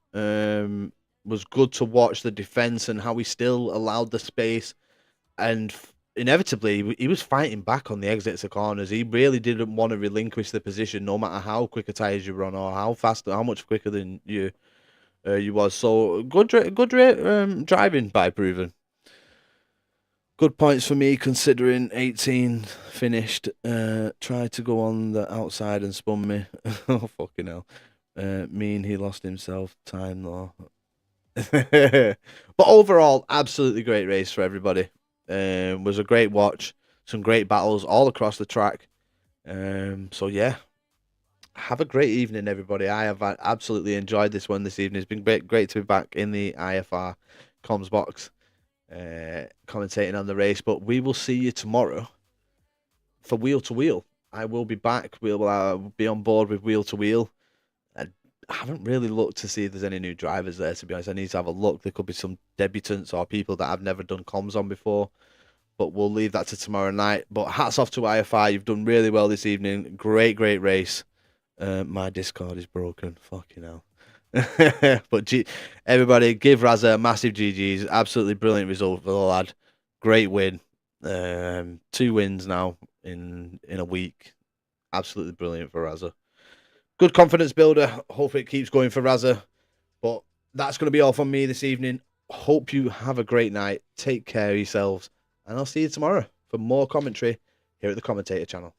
Was good to watch the defense and how he still allowed the space, and inevitably he was fighting back on the exits of corners. He really didn't want to relinquish the position, no matter how quick a tires you run or how fast, how much quicker than you was. So good driving by Proven. Good points for me considering 18 finished. Tried to go on the outside and spun me. Oh fucking hell. Mean he lost himself time though. But overall, absolutely great race for everybody. Was a great watch. Some great battles all across the track. So yeah, have a great evening, everybody. I have absolutely enjoyed this one this evening. It's been great to be back in the IFR comms box, commentating on the race. But we will see you tomorrow for Wheel to Wheel. I will be back. We'll be on board with Wheel to Wheel. haven't really looked to see if there's any new drivers there, to be honest. I need to have a look. There could be some debutants or people that I've never done comms on before, but we'll leave that to tomorrow night. But hats off to IFI. You've done really well this evening. Great race. My Discord is broken. Fucking hell. But everybody, give Razza a massive GG's. Absolutely brilliant result for the lad. Great win. 2 wins now in a week. Absolutely brilliant for Razza. Good confidence builder. Hopefully it keeps going for Razza. But that's going to be all from me this evening. Hope you have a great night. Take care of yourselves. And I'll see you tomorrow for more commentary here at the Commentator channel.